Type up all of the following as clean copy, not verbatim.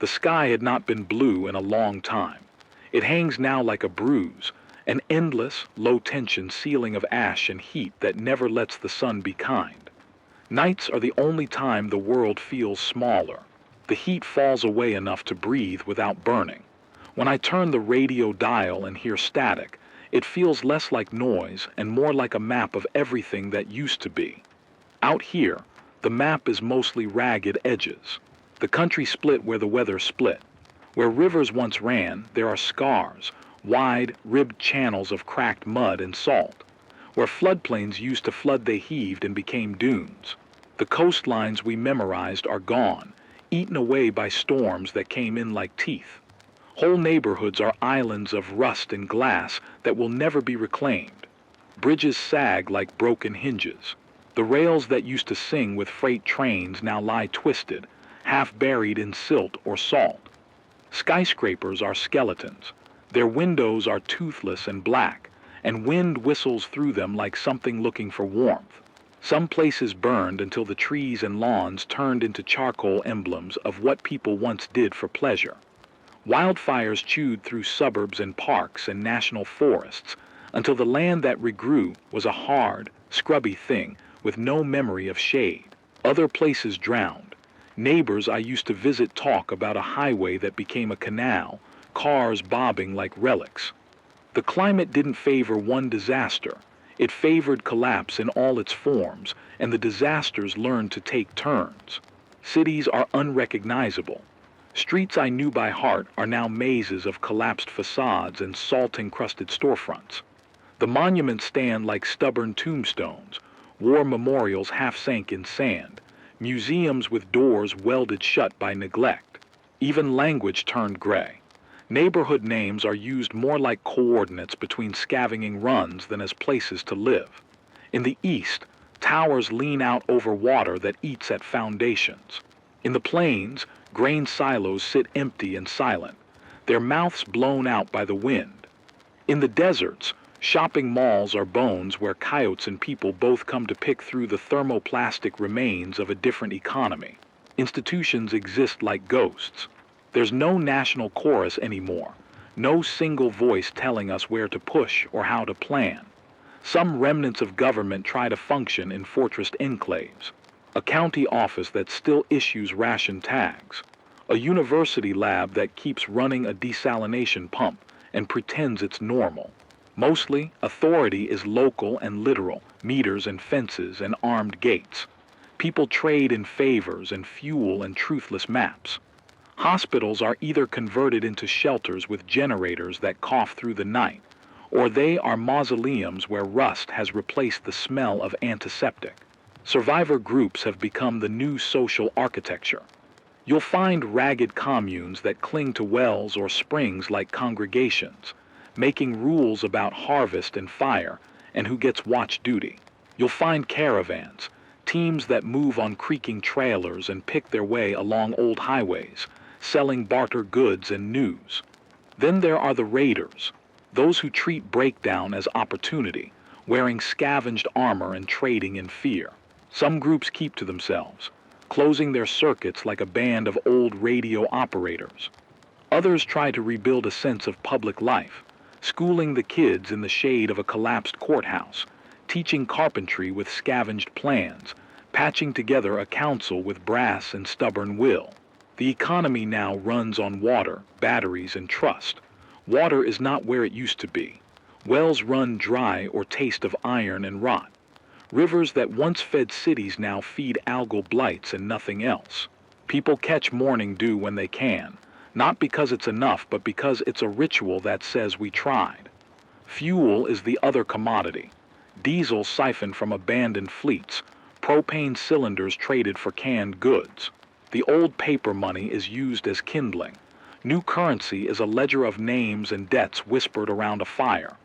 The sky had not been blue in a long time. It hangs now like a bruise, an endless, low-tension ceiling of ash and heat that never lets the sun be kind. Nights are the only time the world feels smaller. The heat falls away enough to breathe without burning. When I turn the radio dial and hear static, it feels less like noise and more like a map of everything that used to be. Out here, the map is mostly ragged edges. The country split where the weather split. Where rivers once ran, there are scars, wide, ribbed channels of cracked mud and salt. Where floodplains used to flood, they heaved and became dunes. The coastlines we memorized are gone, eaten away by storms that came in like teeth. Whole neighborhoods are islands of rust and glass that will never be reclaimed. Bridges sag like broken hinges. The rails that used to sing with freight trains now lie twisted, half buried in silt or salt. Skyscrapers are skeletons. Their windows are toothless and black, and wind whistles through them like something looking for warmth. Some places burned until the trees and lawns turned into charcoal emblems of what people once did for pleasure. Wildfires chewed through suburbs and parks and national forests until the land that regrew was a hard, scrubby thing with no memory of shade. Other places drowned. Neighbors I used to visit talk about a highway that became a canal, cars bobbing like relics. The climate didn't favor one disaster. It favored collapse in all its forms, and the disasters learned to take turns. Cities are unrecognizable. Streets I knew by heart are now mazes of collapsed facades and salt-encrusted storefronts. The monuments stand like stubborn tombstones, war memorials half sank in sand, museums with doors welded shut by neglect. Even language turned gray. Neighborhood names are used more like coordinates between scavenging runs than as places to live. In the east, towers lean out over water that eats at foundations. In the plains, grain silos sit empty and silent, their mouths blown out by the wind. In the deserts, shopping malls are bones where coyotes and people both come to pick through the thermoplastic remains of a different economy. Institutions exist like ghosts. There's no national chorus anymore, no single voice telling us where to push or how to plan. Some remnants of government try to function in fortressed enclaves. A county office that still issues ration tags. A university lab that keeps running a desalination pump and pretends it's normal. Mostly, authority is local and literal, meters and fences and armed gates. People trade in favors and fuel and truthless maps. Hospitals are either converted into shelters with generators that cough through the night, or they are mausoleums where rust has replaced the smell of antiseptic. Survivor groups have become the new social architecture. You'll find ragged communes that cling to wells or springs like congregations, making rules about harvest and fire and who gets watch duty. You'll find caravans, teams that move on creaking trailers and pick their way along old highways, selling barter goods and news. Then there are the raiders, those who treat breakdown as opportunity, wearing scavenged armor and trading in fear. Some groups keep to themselves, closing their circuits like a band of old radio operators. Others try to rebuild a sense of public life, schooling the kids in the shade of a collapsed courthouse, teaching carpentry with scavenged plans, patching together a council with brass and stubborn will. The economy now runs on water, batteries, and trust. Water is not where it used to be. Wells run dry or taste of iron and rot. Rivers that once fed cities now feed algal blights and nothing else. People catch morning dew when they can, not because it's enough, but because it's a ritual that says we tried. Fuel is the other commodity. Diesel siphoned from abandoned fleets, propane cylinders traded for canned goods. The old paper money is used as kindling. New currency is a ledger of names and debts whispered around a fire.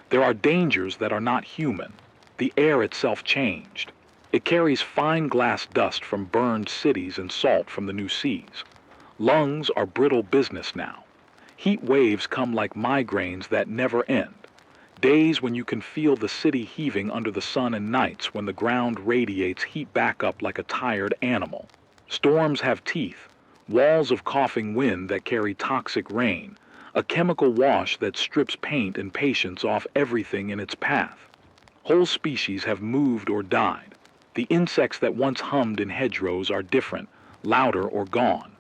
There are dangers that are not human. The air itself changed. It carries fine glass dust from burned cities and salt from the new seas. Lungs are brittle business now. Heat waves come like migraines that never end. Days when you can feel the city heaving under the sun, and nights when the ground radiates heat back up like a tired animal. Storms have teeth. walls of coughing wind that carry toxic rain, a chemical wash that strips paint and patience off everything in its path. Whole species have moved or died. The insects that once hummed in hedgerows are different, louder or gone.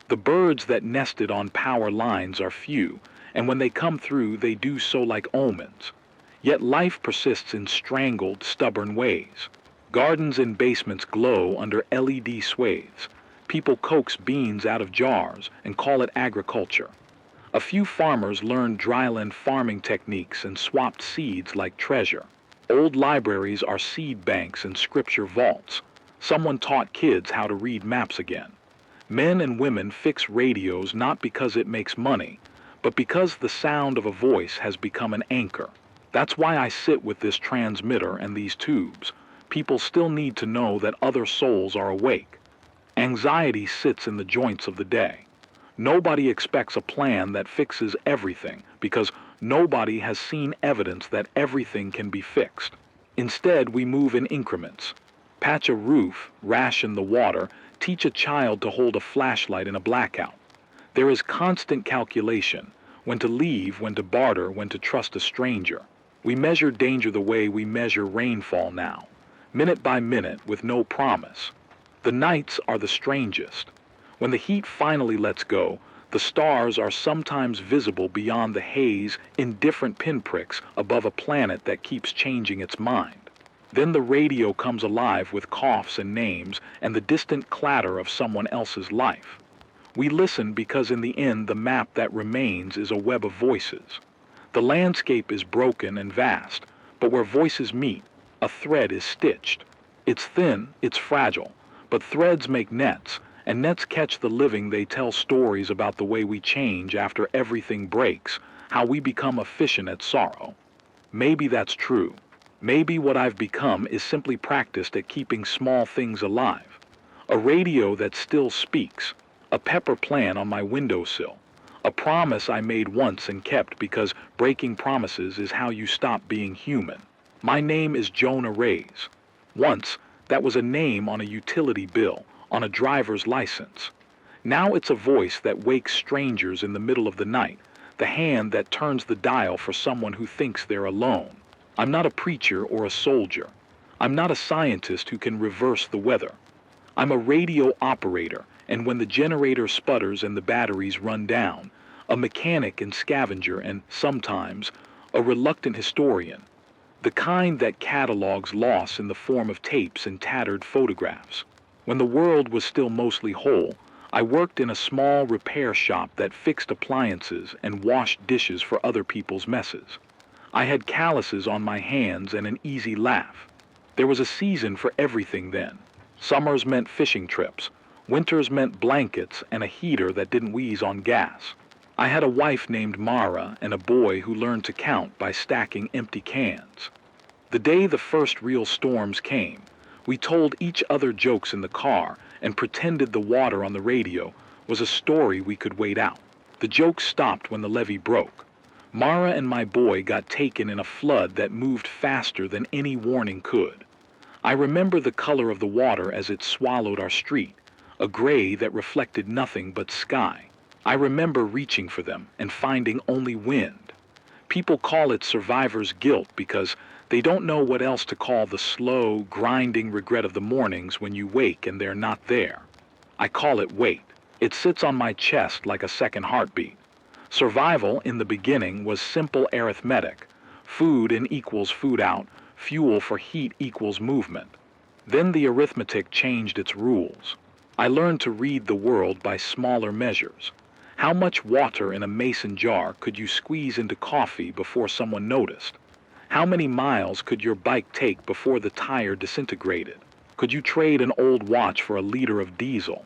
The birds that nested on power lines are few, and when they come through they do so like omens. Yet life persists in strangled, stubborn ways. Gardens in basements glow under LED swathes. People coax beans out of jars and call it agriculture. A few farmers learned dryland farming techniques and swapped seeds like treasure. Old libraries are seed banks and scripture vaults. Someone taught kids how to read maps again. Men and women fix radios not because it makes money, but because the sound of a voice has become an anchor. That's why I sit with this transmitter and these tubes. People still need to know that other souls are awake. Anxiety sits in the joints of the day. Nobody expects a plan that fixes everything because nobody has seen evidence that everything can be fixed. Instead, we move in increments. Patch a roof, ration the water, teach a child to hold a flashlight in a blackout. There is constant calculation, when to leave, when to barter, when to trust a stranger. We measure danger the way we measure rainfall now, minute by minute with no promise. The nights are the strangest. When the heat finally lets go, the stars are sometimes visible beyond the haze in different pinpricks above a planet that keeps changing its mind. Then the radio comes alive with coughs and names and the distant clatter of someone else's life. We listen because in the end the map that remains is a web of voices. The landscape is broken and vast, but where voices meet, a thread is stitched. It's thin, it's fragile, but threads make nets, and nets catch the living. They tell stories about the way we change after everything breaks, how we become efficient at sorrow. Maybe that's true. Maybe what I've become is simply practiced at keeping small things alive. A radio that still speaks, a pepper plant on my windowsill, a promise I made once and kept because breaking promises is how you stop being human. My name is Jonah Rays. Once, that was a name on a utility bill, on a driver's license. Now it's a voice that wakes strangers in the middle of the night, the hand that turns the dial for someone who thinks they're alone. I'm not a preacher or a soldier. I'm not a scientist who can reverse the weather. I'm a radio operator, and when the generator sputters and the batteries run down, a mechanic and scavenger and, sometimes, a reluctant historian. The kind that catalogs loss in the form of tapes and tattered photographs. When the world was still mostly whole, I worked in a small repair shop that fixed appliances and washed dishes for other people's messes. I had calluses on my hands and an easy laugh. There was a season for everything then. Summers meant fishing trips. Winters meant blankets and a heater that didn't wheeze on gas. I had a wife named Mara and a boy who learned to count by stacking empty cans. The day the first real storms came, we told each other jokes in the car and pretended the water on the radio was a story we could wait out. The jokes stopped when the levee broke. Mara and my boy got taken in a flood that moved faster than any warning could. I remember the color of the water as it swallowed our street, a gray that reflected nothing but sky. I remember reaching for them and finding only wind. People call it survivor's guilt because they don't know what else to call the slow, grinding regret of the mornings when you wake and they're not there. I call it weight. It sits on my chest like a second heartbeat. Survival in the beginning was simple arithmetic. Food in equals food out, fuel for heat equals movement. Then the arithmetic changed its rules. I learned to read the world by smaller measures. How much water in a mason jar could you squeeze into coffee before someone noticed? How many miles could your bike take before the tire disintegrated? Could you trade an old watch for a liter of diesel?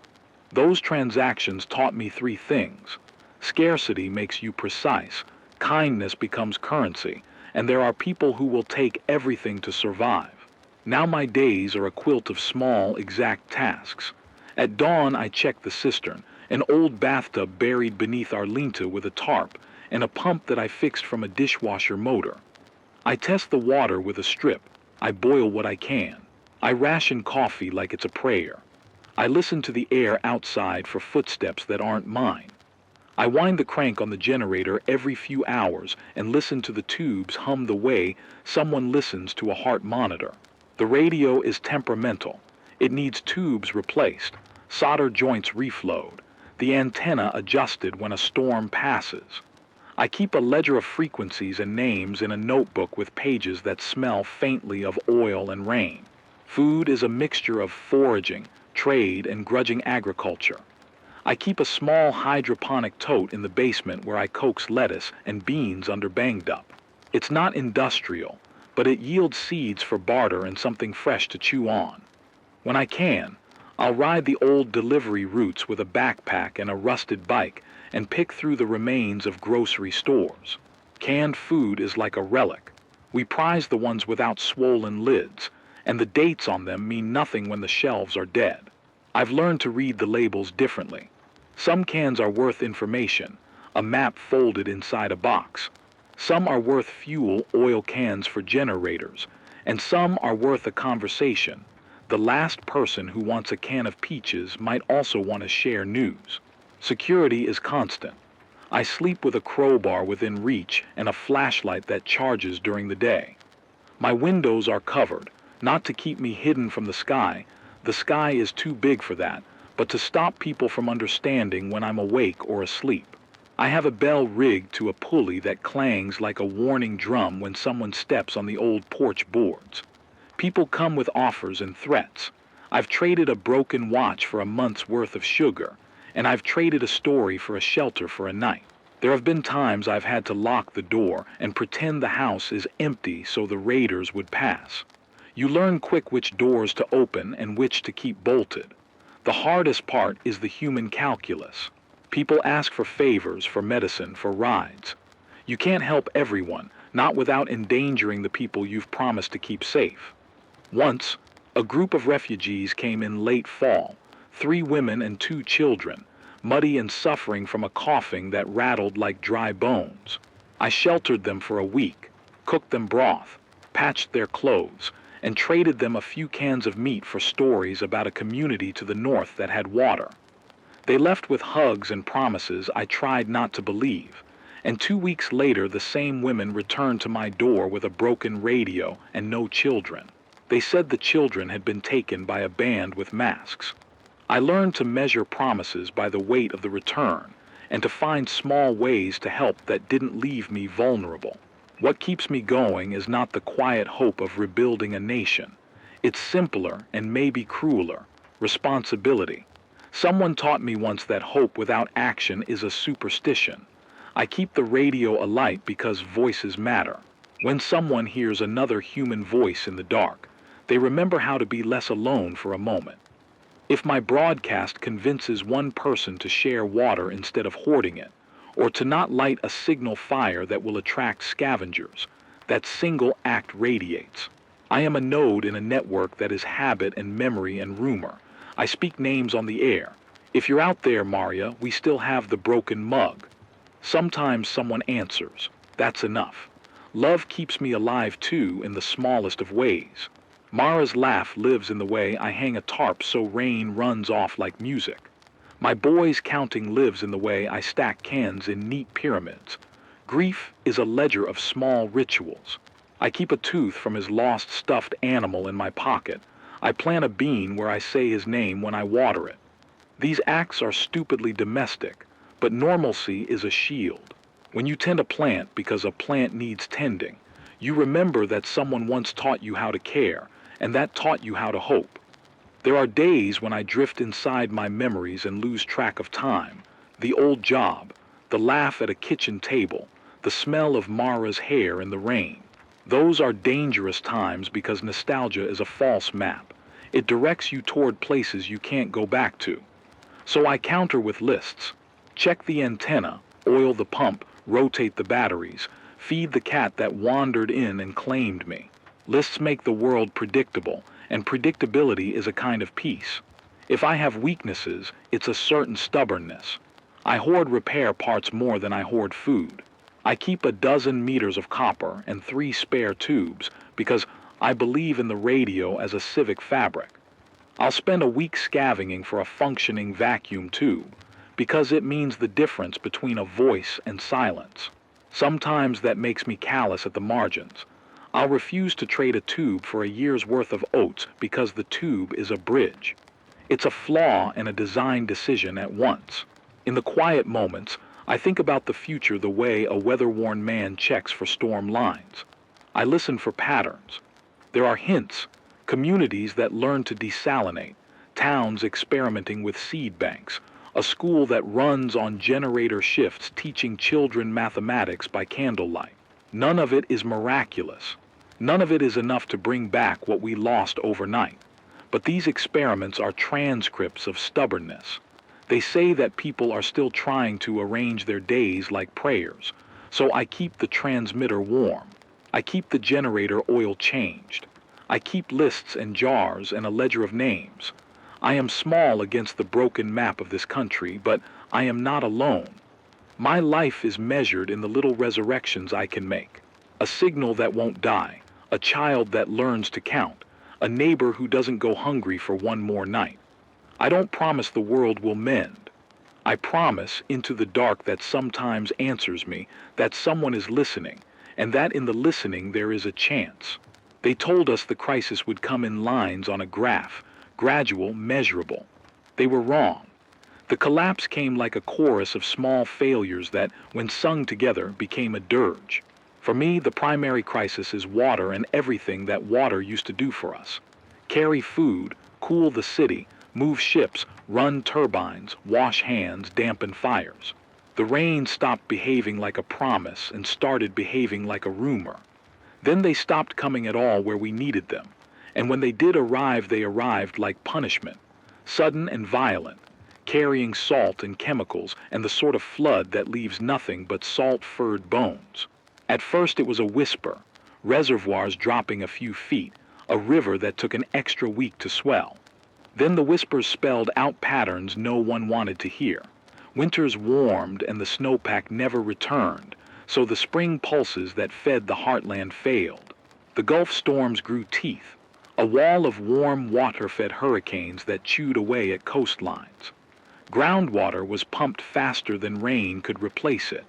Those transactions taught me three things. Scarcity makes you precise, kindness becomes currency, and there are people who will take everything to survive. Now my days are a quilt of small, exact tasks. At dawn I check the cistern, an old bathtub buried beneath our linta with a tarp, and a pump that I fixed from a dishwasher motor. I test the water with a strip. I boil what I can. I ration coffee like it's a prayer. I listen to the air outside for footsteps that aren't mine. I wind the crank on the generator every few hours and listen to the tubes hum the way someone listens to a heart monitor. The radio is temperamental. It needs tubes replaced, solder joints reflowed, the antenna adjusted when a storm passes. I keep a ledger of frequencies and names in a notebook with pages that smell faintly of oil and rain. Food is a mixture of foraging, trade, and grudging agriculture. I keep a small hydroponic tote in the basement where I coax lettuce and beans under banged up. It's not industrial, but it yields seeds for barter and something fresh to chew on. When I can, I'll ride the old delivery routes with a backpack and a rusted bike and pick through the remains of grocery stores. Canned food is like a relic. We prize the ones without swollen lids, and the dates on them mean nothing when the shelves are dead. I've learned to read the labels differently. Some cans are worth information, a map folded inside a box. Some are worth fuel, oil cans for generators, and some are worth a conversation. The last person who wants a can of peaches might also want to share news. Security is constant. I sleep with a crowbar within reach and a flashlight that charges during the day. My windows are covered, not to keep me hidden from the sky is too big for that, but to stop people from understanding when I'm awake or asleep. I have a bell rigged to a pulley that clangs like a warning drum when someone steps on the old porch boards. People come with offers and threats. I've traded a broken watch for a month's worth of sugar, and I've traded a story for a shelter for a night. There have been times I've had to lock the door and pretend the house is empty so the raiders would pass. You learn quick which doors to open and which to keep bolted. The hardest part is the human calculus. People ask for favors, for medicine, for rides. You can't help everyone, not without endangering the people you've promised to keep safe. Once, a group of refugees came in late fall, 3 women and 2 children, muddy and suffering from a coughing that rattled like dry bones. I sheltered them for a week, cooked them broth, patched their clothes, and traded them a few cans of meat for stories about a community to the north that had water. They left with hugs and promises I tried not to believe, and 2 weeks later the same women returned to my door with a broken radio and no children. They said the children had been taken by a band with masks. I learned to measure promises by the weight of the return, and to find small ways to help that didn't leave me vulnerable. What keeps me going is not the quiet hope of rebuilding a nation. It's simpler and maybe crueler: responsibility. Someone taught me once that hope without action is a superstition. I keep the radio alight because voices matter. When someone hears another human voice in the dark, they remember how to be less alone for a moment. If my broadcast convinces one person to share water instead of hoarding it, or to not light a signal fire that will attract scavengers, that single act radiates. I am a node in a network that is habit and memory and rumor. I speak names on the air. If you're out there, Maria, we still have the broken mug. Sometimes someone answers. That's enough. Love keeps me alive too in the smallest of ways. Mara's laugh lives in the way I hang a tarp so rain runs off like music. My boy's counting lives in the way I stack cans in neat pyramids. Grief is a ledger of small rituals. I keep a tooth from his lost stuffed animal in my pocket. I plant a bean where I say his name when I water it. These acts are stupidly domestic, but normalcy is a shield. When you tend a plant because a plant needs tending, you remember that someone once taught you how to care, and that taught you how to hope. There are days when I drift inside my memories and lose track of time. The old job, the laugh at a kitchen table, the smell of Mara's hair in the rain. Those are dangerous times because nostalgia is a false map. It directs you toward places you can't go back to. So I counter with lists. Check the antenna, oil the pump, rotate the batteries, feed the cat that wandered in and claimed me. Lists make the world predictable, and predictability is a kind of peace. If I have weaknesses, it's a certain stubbornness. I hoard repair parts more than I hoard food. I keep a dozen meters of copper and 3 spare tubes because I believe in the radio as a civic fabric. I'll spend a week scavenging for a functioning vacuum tube, because it means the difference between a voice and silence. Sometimes that makes me callous at the margins. I'll refuse to trade a tube for a year's worth of oats because the tube is a bridge. It's a flaw and a design decision at once. In the quiet moments, I think about the future the way a weather-worn man checks for storm lines. I listen for patterns. There are hints, communities that learn to desalinate, towns experimenting with seed banks, a school that runs on generator shifts teaching children mathematics by candlelight. None of it is miraculous. None of it is enough to bring back what we lost overnight. But these experiments are transcripts of stubbornness. They say that people are still trying to arrange their days like prayers, so I keep the transmitter warm. I keep the generator oil changed. I keep lists and jars and a ledger of names. I am small against the broken map of this country, but I am not alone. My life is measured in the little resurrections I can make. A signal that won't die, a child that learns to count, a neighbor who doesn't go hungry for one more night. I don't promise the world will mend. I promise into the dark that sometimes answers me that someone is listening, and that in the listening there is a chance. They told us the crisis would come in lines on a graph, gradual, measurable. They were wrong. The collapse came like a chorus of small failures that, when sung together, became a dirge. For me, the primary crisis is water and everything that water used to do for us. Carry food, cool the city, move ships, run turbines, wash hands, dampen fires. The rain stopped behaving like a promise and started behaving like a rumor. Then they stopped coming at all where we needed them, and when they did arrive, they arrived like punishment, sudden and violent, carrying salt and chemicals and the sort of flood that leaves nothing but salt-furred bones. At first it was a whisper, reservoirs dropping a few feet, a river that took an extra week to swell. Then the whispers spelled out patterns no one wanted to hear. Winters warmed and the snowpack never returned, so the spring pulses that fed the heartland failed. The Gulf storms grew teeth, a wall of warm water-fed hurricanes that chewed away at coastlines. Groundwater was pumped faster than rain could replace it.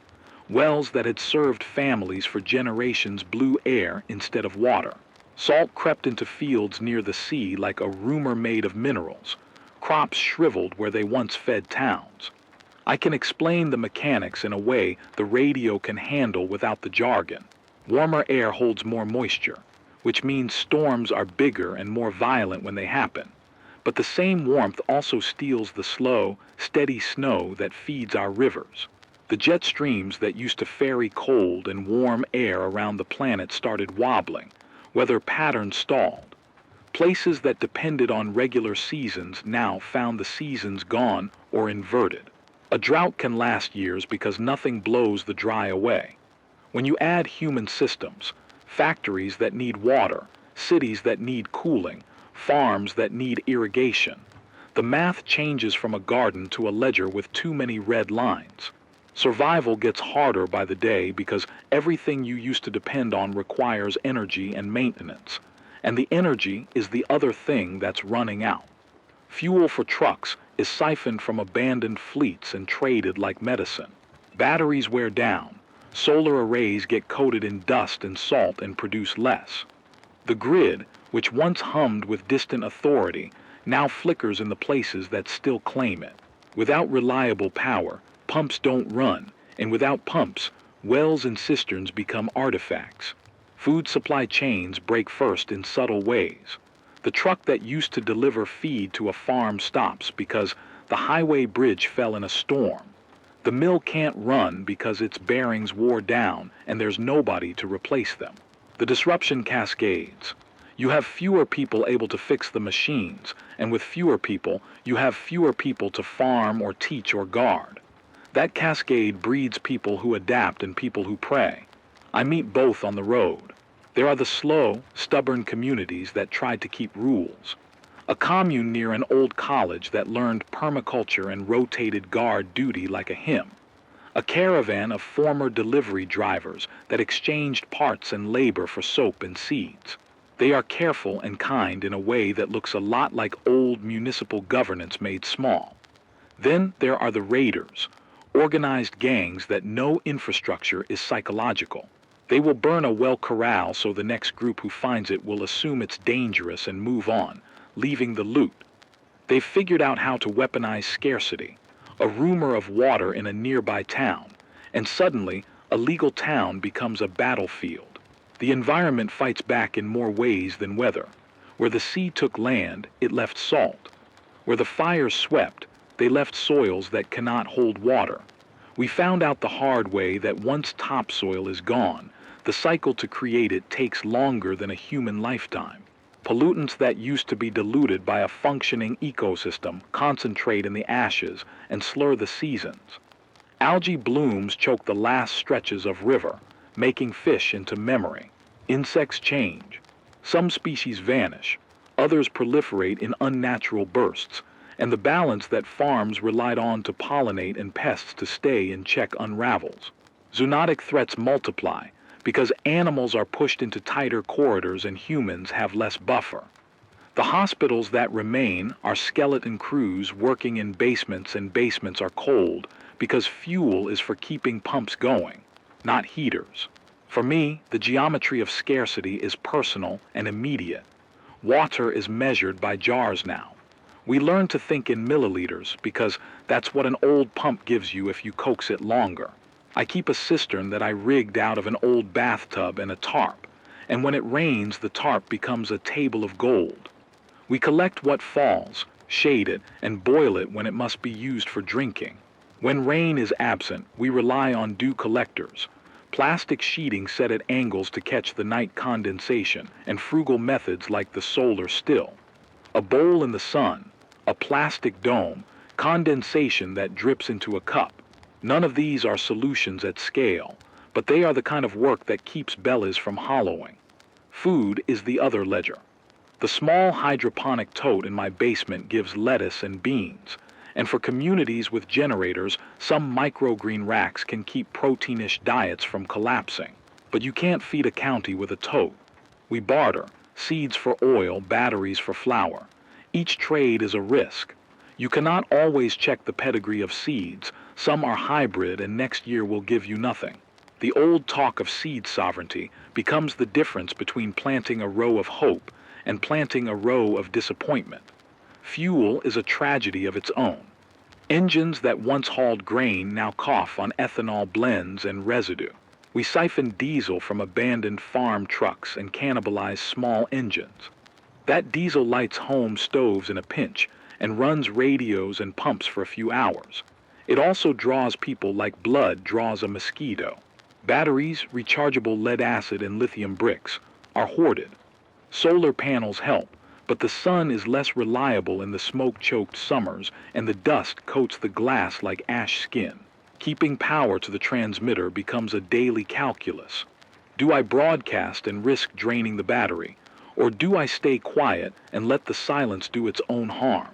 Wells that had served families for generations blew air instead of water. Salt crept into fields near the sea like a rumor made of minerals. Crops shriveled where they once fed towns. I can explain the mechanics in a way the radio can handle without the jargon. Warmer air holds more moisture, which means storms are bigger and more violent when they happen. But the same warmth also steals the slow, steady snow that feeds our rivers. The jet streams that used to ferry cold and warm air around the planet started wobbling. Weather patterns stalled. Places that depended on regular seasons now found the seasons gone or inverted. A drought can last years because nothing blows the dry away. When you add human systems, factories that need water, cities that need cooling, farms that need irrigation, the math changes from a garden to a ledger with too many red lines. Survival gets harder by the day because everything you used to depend on requires energy and maintenance, and the energy is the other thing that's running out. Fuel for trucks is siphoned from abandoned fleets and traded like medicine. Batteries wear down. Solar arrays get coated in dust and salt and produce less. The grid, which once hummed with distant authority, now flickers in the places that still claim it. Without reliable power, pumps don't run, and without pumps, wells and cisterns become artifacts. Food supply chains break first in subtle ways. The truck that used to deliver feed to a farm stops because the highway bridge fell in a storm. The mill can't run because its bearings wore down and there's nobody to replace them. The disruption cascades. You have fewer people able to fix the machines, and with fewer people, you have fewer people to farm or teach or guard. That cascade breeds people who adapt and people who pray. I meet both on the road. There are the slow, stubborn communities that tried to keep rules. A commune near an old college that learned permaculture and rotated guard duty like a hymn. A caravan of former delivery drivers that exchanged parts and labor for soap and seeds. They are careful and kind in a way that looks a lot like old municipal governance made small. Then there are the raiders, organized gangs that know infrastructure is psychological. They will burn a well corral so the next group who finds it will assume it's dangerous and move on, leaving the loot. They've figured out how to weaponize scarcity, a rumor of water in a nearby town, and suddenly a legal town becomes a battlefield. The environment fights back in more ways than weather. Where the sea took land, it left salt. Where the fires swept, they left soils that cannot hold water. We found out the hard way that once topsoil is gone, the cycle to create it takes longer than a human lifetime. Pollutants that used to be diluted by a functioning ecosystem concentrate in the ashes and slur the seasons. Algae blooms choke the last stretches of river, making fish into memory. Insects change. Some species vanish, others proliferate in unnatural bursts, and the balance that farms relied on to pollinate and pests to stay in check unravels. Zoonotic threats multiply because animals are pushed into tighter corridors and humans have less buffer. The hospitals that remain are skeleton crews working in basements, and basements are cold because fuel is for keeping pumps going, not heaters. For me, the geometry of scarcity is personal and immediate. Water is measured by jars now. We learn to think in milliliters because that's what an old pump gives you if you coax it longer. I keep a cistern that I rigged out of an old bathtub and a tarp, and when it rains, the tarp becomes a table of gold. We collect what falls, shade it, and boil it when it must be used for drinking. When rain is absent, we rely on dew collectors, plastic sheeting set at angles to catch the night condensation, and frugal methods like the solar still. A bowl in the sun, a plastic dome, condensation that drips into a cup. None of these are solutions at scale, but they are the kind of work that keeps bellies from hollowing. Food is the other ledger. The small hydroponic tote in my basement gives lettuce and beans, and for communities with generators, some microgreen racks can keep proteinish diets from collapsing. But you can't feed a county with a tote. We barter, seeds for oil, batteries for flour. Each trade is a risk. You cannot always check the pedigree of seeds. Some are hybrid and next year will give you nothing. The old talk of seed sovereignty becomes the difference between planting a row of hope and planting a row of disappointment. Fuel is a tragedy of its own. Engines that once hauled grain now cough on ethanol blends and residue. We siphon diesel from abandoned farm trucks and cannibalize small engines. That diesel lights home stoves in a pinch and runs radios and pumps for a few hours. It also draws people like blood draws a mosquito. Batteries, rechargeable lead acid and lithium bricks, are hoarded. Solar panels help, but the sun is less reliable in the smoke-choked summers, and the dust coats the glass like ash skin. Keeping power to the transmitter becomes a daily calculus. Do I broadcast and risk draining the battery? Or do I stay quiet and let the silence do its own harm?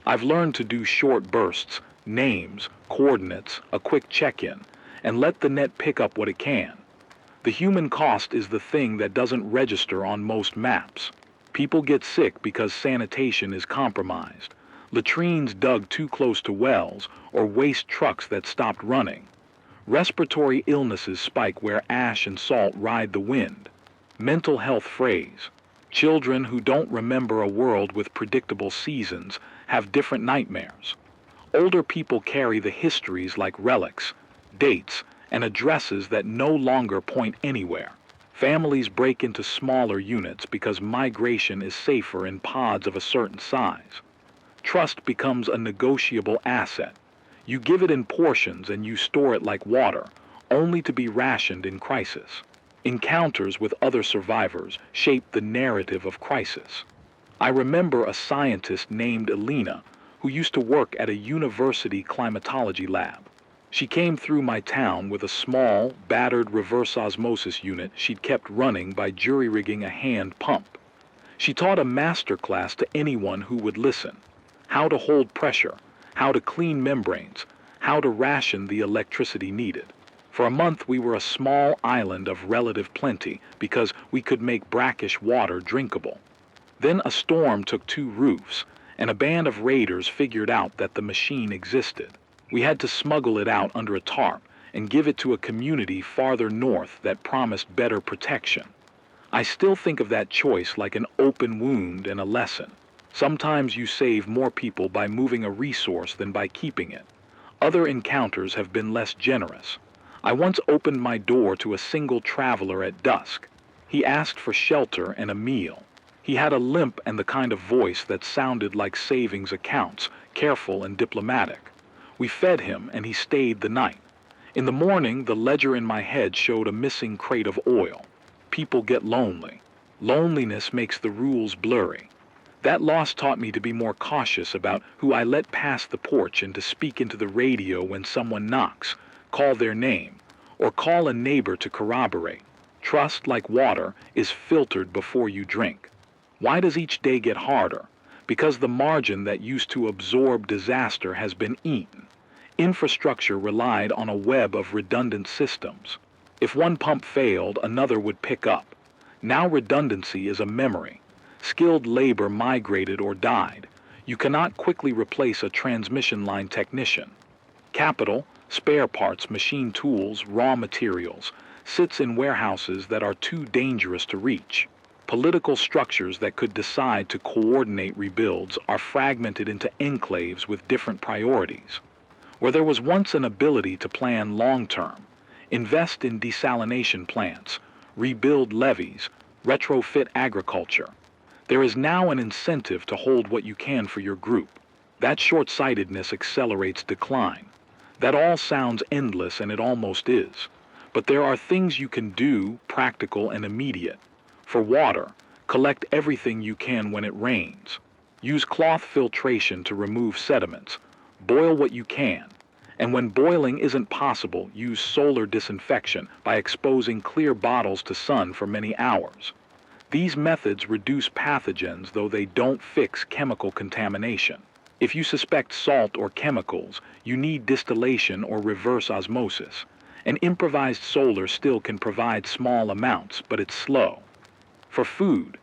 I've learned to do short bursts, names, coordinates, a quick check-in, and let the net pick up what it can. The human cost is the thing that doesn't register on most maps. People get sick because sanitation is compromised. Latrines dug too close to wells, or waste trucks that stopped running. Respiratory illnesses spike where ash and salt ride the wind. Mental health frays. Children who don't remember a world with predictable seasons have different nightmares. Older people carry the histories like relics, dates, and addresses that no longer point anywhere. Families break into smaller units because migration is safer in pods of a certain size. Trust becomes a negotiable asset. You give it in portions and you store it like water, only to be rationed in crisis. Encounters with other survivors shape the narrative of crisis. I remember a scientist named Elena who used to work at a university climatology lab. She came through my town with a small, battered reverse osmosis unit she'd kept running by jury-rigging a hand pump. She taught a master class to anyone who would listen. How to hold pressure, how to clean membranes, how to ration the electricity needed. For a month we were a small island of relative plenty because we could make brackish water drinkable. Then a storm took 2 roofs, and a band of raiders figured out that the machine existed. We had to smuggle it out under a tarp and give it to a community farther north that promised better protection. I still think of that choice like an open wound and a lesson. Sometimes you save more people by moving a resource than by keeping it. Other encounters have been less generous. I once opened my door to a single traveler at dusk. He asked for shelter and a meal. He had a limp and the kind of voice that sounded like savings accounts, careful and diplomatic. We fed him and he stayed the night. In the morning, the ledger in my head showed a missing crate of oil. People get lonely. Loneliness makes the rules blurry. That loss taught me to be more cautious about who I let pass the porch and to speak into the radio when someone knocks, call their name, or call a neighbor to corroborate. Trust, like water, is filtered before you drink. Why does each day get harder? Because the margin that used to absorb disaster has been eaten. Infrastructure relied on a web of redundant systems. If one pump failed, another would pick up. Now redundancy is a memory. Skilled labor migrated or died. You cannot quickly replace a transmission line technician. Capital, spare parts, machine tools, raw materials, sits in warehouses that are too dangerous to reach. Political structures that could decide to coordinate rebuilds are fragmented into enclaves with different priorities. Where there was once an ability to plan long-term, invest in desalination plants, rebuild levees, retrofit agriculture, there is now an incentive to hold what you can for your group. That short-sightedness accelerates decline. That all sounds endless, and it almost is. But there are things you can do, practical and immediate. For water, collect everything you can when it rains. Use cloth filtration to remove sediments. Boil what you can. And when boiling isn't possible, use solar disinfection by exposing clear bottles to sun for many hours. These methods reduce pathogens, though they don't fix chemical contamination. If you suspect salt or chemicals, you need distillation or reverse osmosis. An improvised solar still can provide small amounts, but it's slow. For food,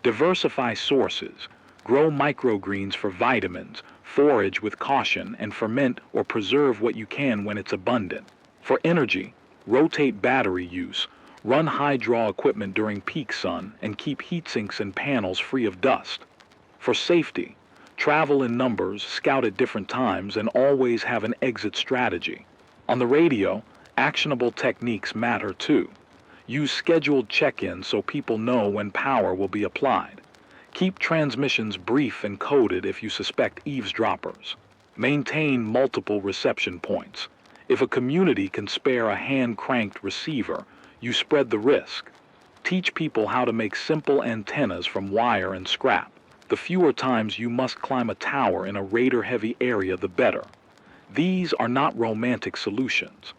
diversify sources. Grow microgreens for vitamins, forage with caution, and ferment or preserve what you can when it's abundant. For energy, rotate battery use. Run high-draw equipment during peak sun and keep heat sinks and panels free of dust. For safety, travel in numbers, scout at different times, and always have an exit strategy. On the radio, actionable techniques matter too. Use scheduled check-ins so people know when power will be applied. Keep transmissions brief and coded if you suspect eavesdroppers. Maintain multiple reception points. If a community can spare a hand-cranked receiver, you spread the risk. Teach people how to make simple antennas from wire and scrap. The fewer times you must climb a tower in a raider-heavy area, the better. These are not romantic solutions.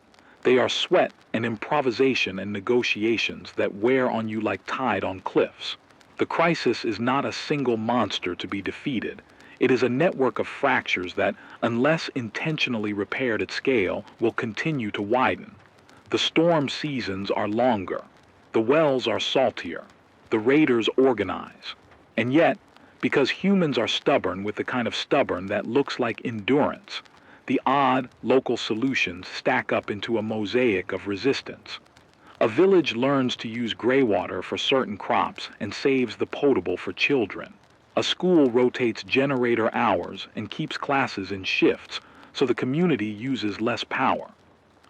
They are sweat and improvisation and negotiations that wear on you like tide on cliffs. The crisis is not a single monster to be defeated. It is a network of fractures that, unless intentionally repaired at scale, will continue to widen. The storm seasons are longer. The wells are saltier. The raiders organize. And yet, because humans are stubborn with the kind of stubborn that looks like endurance, the odd, local solutions stack up into a mosaic of resistance. A village learns to use gray water for certain crops and saves the potable for children. A school rotates generator hours and keeps classes in shifts so the community uses less power.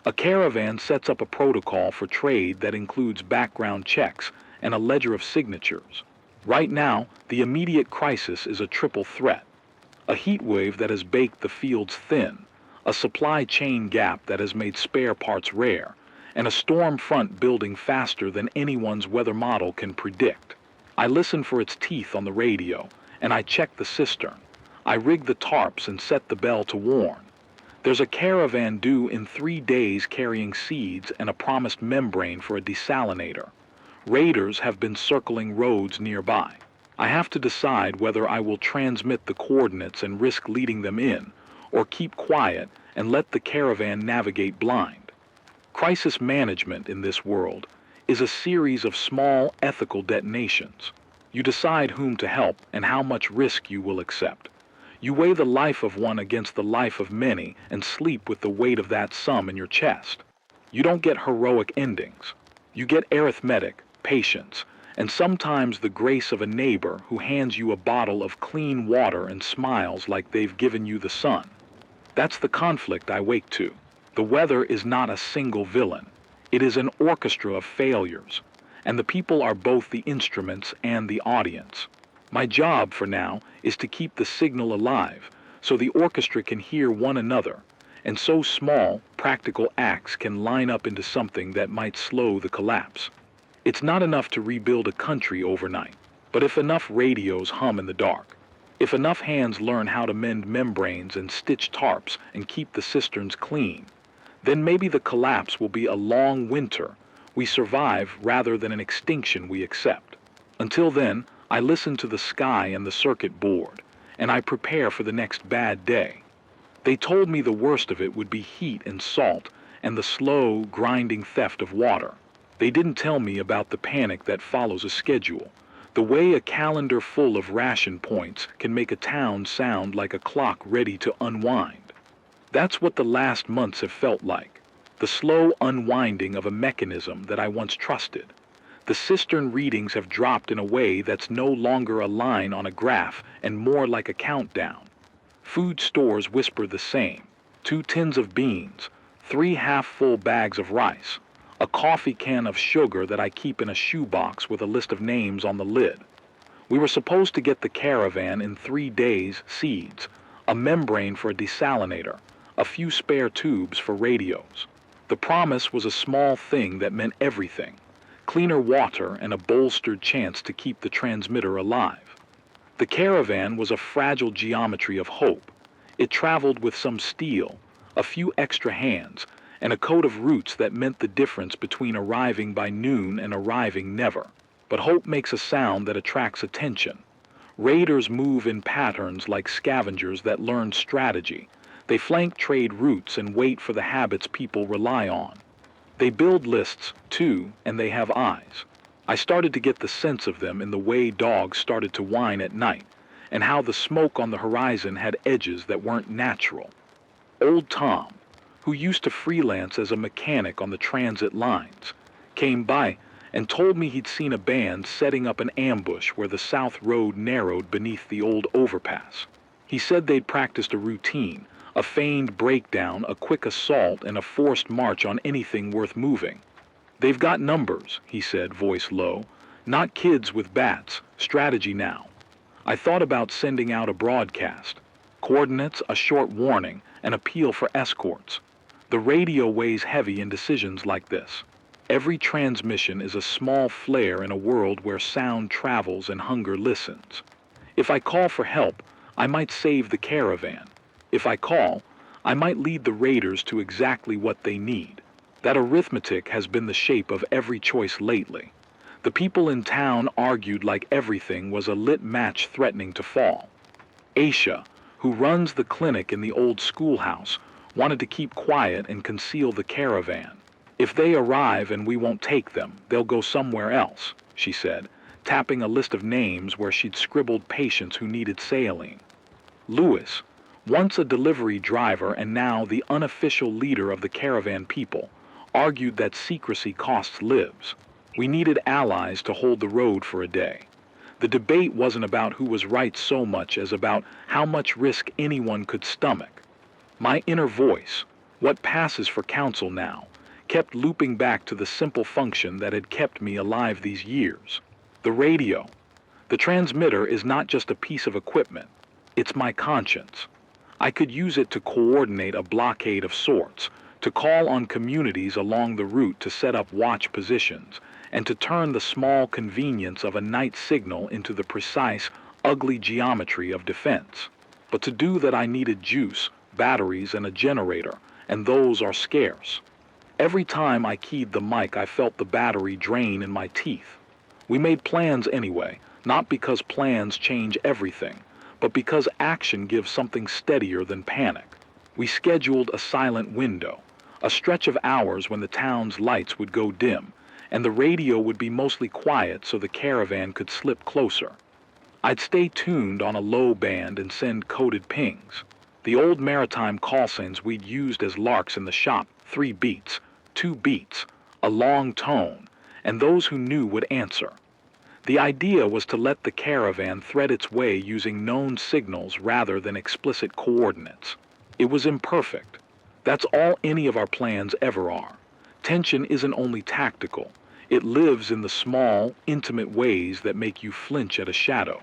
A caravan sets up a protocol for trade that includes background checks and a ledger of signatures. Right now, the immediate crisis is a triple threat. A heat wave that has baked the fields thin, a supply chain gap that has made spare parts rare, and a storm front building faster than anyone's weather model can predict. I listen for its teeth on the radio, and I check the cistern. I rig the tarps and set the bell to warn. There's a caravan due in 3 days carrying seeds and a promised membrane for a desalinator. Raiders have been circling roads nearby. I have to decide whether I will transmit the coordinates and risk leading them in, or keep quiet and let the caravan navigate blind. Crisis management in this world is a series of small ethical detonations. You decide whom to help and how much risk you will accept. You weigh the life of one against the life of many and sleep with the weight of that sum in your chest. You don't get heroic endings. You get arithmetic, patience, and sometimes the grace of a neighbor who hands you a bottle of clean water and smiles like they've given you the sun. That's the conflict I wake to. The weather is not a single villain. It is an orchestra of failures, and the people are both the instruments and the audience. My job for now is to keep the signal alive so the orchestra can hear one another, and so small, practical acts can line up into something that might slow the collapse. It's not enough to rebuild a country overnight, but if enough radios hum in the dark, if enough hands learn how to mend membranes and stitch tarps and keep the cisterns clean, then maybe the collapse will be a long winter we survive rather than an extinction we accept. Until then, I listen to the sky and the circuit board, and I prepare for the next bad day. They told me the worst of it would be heat and salt and the slow, grinding theft of water. They didn't tell me about the panic that follows a schedule, the way a calendar full of ration points can make a town sound like a clock ready to unwind. That's what the last months have felt like, the slow unwinding of a mechanism that I once trusted. The cistern readings have dropped in a way that's no longer a line on a graph and more like a countdown. Food stores whisper the same. 2 tins of beans, 3 half-full bags of rice, a coffee can of sugar that I keep in a shoebox with a list of names on the lid. We were supposed to get the caravan in 3 days, seeds, a membrane for a desalinator, a few spare tubes for radios. The promise was a small thing that meant everything. Cleaner water and a bolstered chance to keep the transmitter alive. The caravan was a fragile geometry of hope. It traveled with some steel, a few extra hands, and a coat of roots that meant the difference between arriving by noon and arriving never. But hope makes a sound that attracts attention. Raiders move in patterns like scavengers that learn strategy. They flank trade routes and wait for the habits people rely on. They build lists, too, and they have eyes. I started to get the sense of them in the way dogs started to whine at night, and how the smoke on the horizon had edges that weren't natural. Old Tom, who used to freelance as a mechanic on the transit lines, came by and told me he'd seen a band setting up an ambush where the South Road narrowed beneath the old overpass. He said they'd practiced a routine, a feigned breakdown, a quick assault, and a forced march on anything worth moving. They've got numbers, he said, voice low. Not kids with bats, strategy now. I thought about sending out a broadcast. Coordinates, a short warning, an appeal for escorts. The radio weighs heavy in decisions like this. Every transmission is a small flare in a world where sound travels and hunger listens. If I call for help, I might save the caravan. If I call, I might lead the raiders to exactly what they need. That arithmetic has been the shape of every choice lately. The people in town argued like everything was a lit match threatening to fall. Aisha, who runs the clinic in the old schoolhouse, wanted to keep quiet and conceal the caravan. If they arrive and we won't take them, they'll go somewhere else, she said, tapping a list of names where she'd scribbled patients who needed saline. Lewis, once a delivery driver and now the unofficial leader of the caravan people, argued that secrecy costs lives. We needed allies to hold the road for a day. The debate wasn't about who was right so much as about how much risk anyone could stomach. My inner voice, what passes for counsel now, kept looping back to the simple function that had kept me alive these years. The radio. The transmitter is not just a piece of equipment. It's my conscience. I could use it to coordinate a blockade of sorts, to call on communities along the route to set up watch positions, and to turn the small convenience of a night signal into the precise, ugly geometry of defense. But to do that I needed juice, batteries, and a generator, and those are scarce. Every time I keyed the mic, I felt the battery drain in my teeth. We made plans anyway, not because plans change everything, but because action gives something steadier than panic. We scheduled a silent window, A stretch of hours when the town's lights would go dim, and the radio would be mostly quiet so the caravan could slip closer. I'd stay tuned on a low band and send coded pings. The old maritime call signs we'd used as larks in the shop, 3 beats, 2 beats, a long tone, and those who knew would answer. The idea was to let the caravan thread its way using known signals rather than explicit coordinates. It was imperfect. That's all any of our plans ever are. Tension isn't only tactical. It lives in the small, intimate ways that make you flinch at a shadow.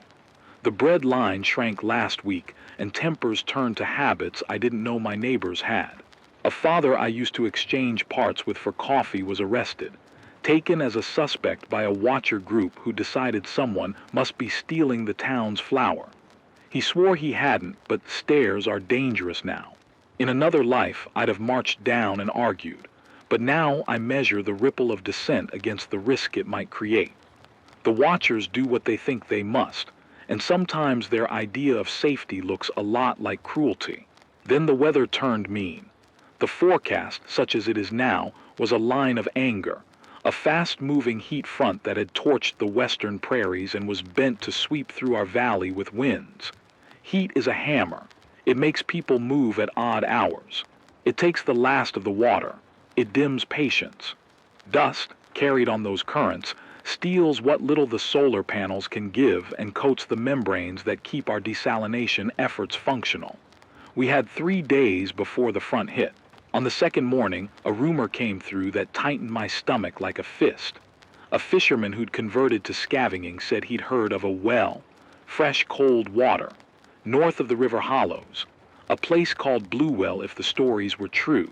The bread line shrank last week, and tempers turned to habits I didn't know my neighbors had. A father I used to exchange parts with for coffee was arrested, taken as a suspect by a watcher group who decided someone must be stealing the town's flour. He swore he hadn't, but stairs are dangerous now. In another life, I'd have marched down and argued, but now I measure the ripple of dissent against the risk it might create. The watchers do what they think they must, and sometimes their idea of safety looks a lot like cruelty. Then the weather turned mean. The forecast, such as it is now, was a line of anger, a fast-moving heat front that had torched the western prairies and was bent to sweep through our valley with winds. Heat is a hammer. It makes people move at odd hours. It takes the last of the water. It dims patience. Dust, carried on those currents, steals what little the solar panels can give and coats the membranes that keep our desalination efforts functional. We had 3 days before the front hit. On the second morning, a rumor came through that tightened my stomach like a fist. A fisherman who'd converted to scavenging said he'd heard of a well, fresh cold water, north of the river hollows, a place called Blue Well if the stories were true,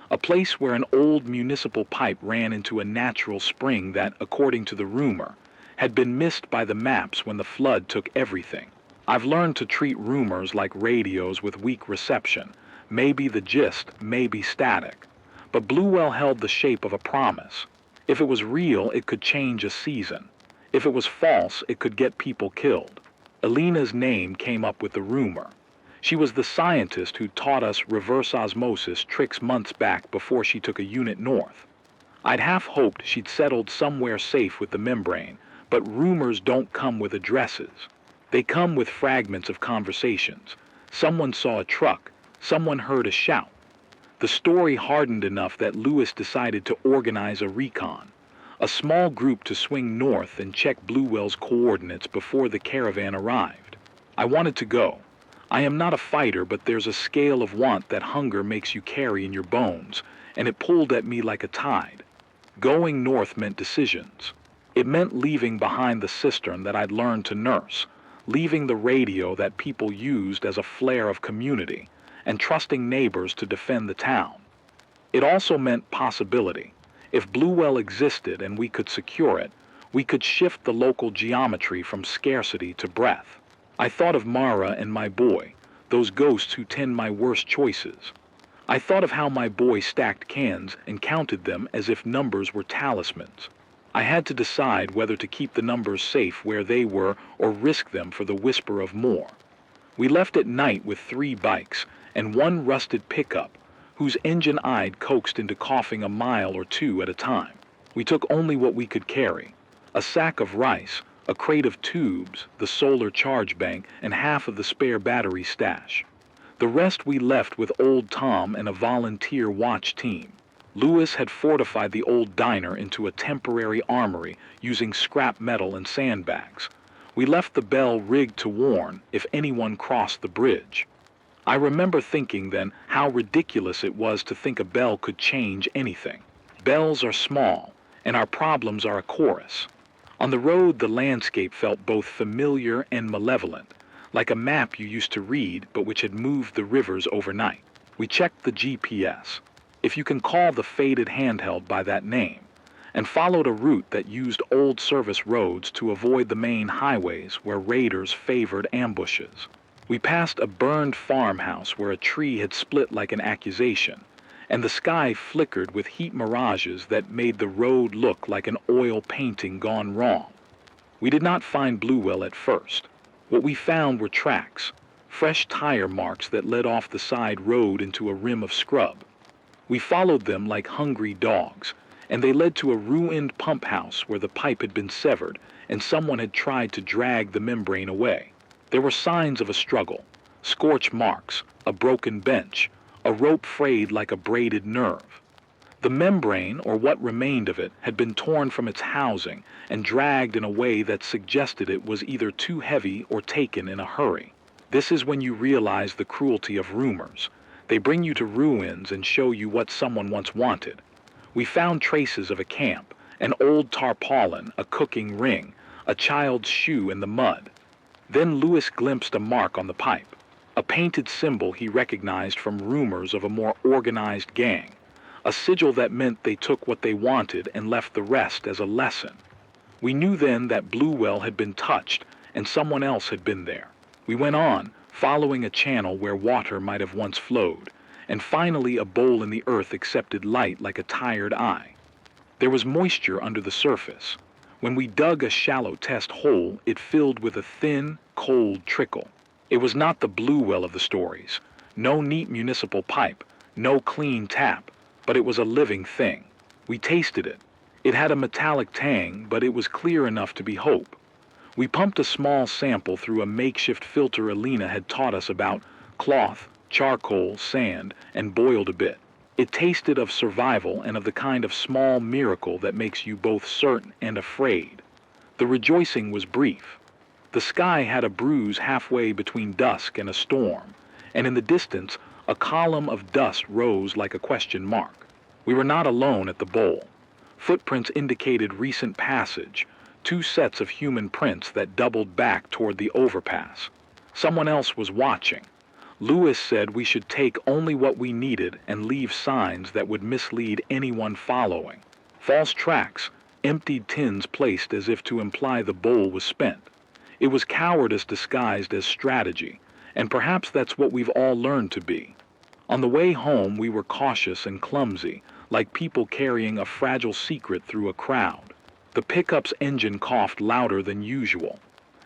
a place where an old municipal pipe ran into a natural spring that, according to the rumor, had been missed by the maps when the flood took everything. I've learned to treat rumors like radios with weak reception, maybe the gist, maybe static, but Blue Well held the shape of a promise. If it was real, it could change a season. If it was false, it could get people killed. Alina's name came up with the rumor. She was the scientist who taught us reverse osmosis tricks months back before she took a unit north. I'd half hoped she'd settled somewhere safe with the membrane, but rumors don't come with addresses. They come with fragments of conversations. Someone saw a truck. Someone heard a shout. The story hardened enough that Lewis decided to organize a recon, a small group to swing north and check Blue Well's coordinates before the caravan arrived. I wanted to go. I am not a fighter, but there's a scale of want that hunger makes you carry in your bones, and it pulled at me like a tide. Going north meant decisions. It meant leaving behind the cistern that I'd learned to nurse, leaving the radio that people used as a flare of community, and trusting neighbors to defend the town. It also meant possibility. If Blue Well existed and we could secure it, we could shift the local geometry from scarcity to breadth. I thought of Mara and my boy, those ghosts who tend my worst choices. I thought of how my boy stacked cans and counted them as if numbers were talismans. I had to decide whether to keep the numbers safe where they were or risk them for the whisper of more. We left at night with 3 bikes and 1 rusted pickup, whose engine I'd coaxed into coughing a mile or 2 at a time. We took only what we could carry: a sack of rice, a crate of tubes, the solar charge bank, and half of the spare battery stash. The rest we left with old Tom and a volunteer watch team. Lewis had fortified the old diner into a temporary armory using scrap metal and sandbags. We left the bell rigged to warn if anyone crossed the bridge. I remember thinking then how ridiculous it was to think a bell could change anything. Bells are small, and our problems are a chorus. On the road, the landscape felt both familiar and malevolent, like a map you used to read but which had moved the rivers overnight. We checked the GPS, if you can call the faded handheld by that name, and followed a route that used old service roads to avoid the main highways where raiders favored ambushes. We passed a burned farmhouse where a tree had split like an accusation, and the sky flickered with heat mirages that made the road look like an oil painting gone wrong. We did not find Blue Well at first. What we found were tracks, fresh tire marks that led off the side road into a rim of scrub. We followed them like hungry dogs, and they led to a ruined pump house where the pipe had been severed and someone had tried to drag the membrane away. There were signs of a struggle, scorch marks, a broken bench, a rope frayed like a braided nerve. The membrane, or what remained of it, had been torn from its housing and dragged in a way that suggested it was either too heavy or taken in a hurry. This is when you realize the cruelty of rumors. They bring you to ruins and show you what someone once wanted. We found traces of a camp, an old tarpaulin, a cooking ring, a child's shoe in the mud. Then Lewis glimpsed a mark on the pipe, a painted symbol he recognized from rumors of a more organized gang, a sigil that meant they took what they wanted and left the rest as a lesson. We knew then that Bluewell had been touched and someone else had been there. We went on, following a channel where water might have once flowed, and finally a bowl in the earth accepted light like a tired eye. There was moisture under the surface. When we dug a shallow test hole, it filled with a thin, cold trickle. It was not the Bluewell of the stories, no neat municipal pipe, no clean tap, but it was a living thing. We tasted it. It had a metallic tang, but it was clear enough to be hope. We pumped a small sample through a makeshift filter Alina had taught us about, cloth, charcoal, sand, and boiled a bit. It tasted of survival and of the kind of small miracle that makes you both certain and afraid. The rejoicing was brief. The sky had a bruise halfway between dusk and a storm, and in the distance a column of dust rose like a question mark. We were not alone at the bowl. Footprints indicated recent passage, 2 sets of human prints that doubled back toward the overpass. Someone else was watching. Lewis said we should take only what we needed and leave signs that would mislead anyone following. False tracks, emptied tins placed as if to imply the bowl was spent. It was cowardice disguised as strategy, and perhaps that's what we've all learned to be. On the way home we were cautious and clumsy, like people carrying a fragile secret through a crowd. The pickup's engine coughed louder than usual.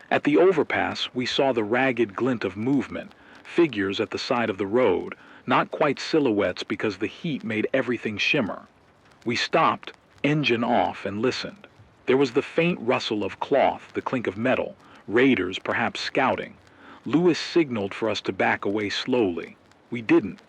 At the overpass we saw the ragged glint of movement, figures at the side of the road, not quite silhouettes because the heat made everything shimmer. We stopped, engine off, and listened. There was the faint rustle of cloth, the clink of metal, raiders perhaps scouting. Lewis signaled for us to back away slowly. We didn't.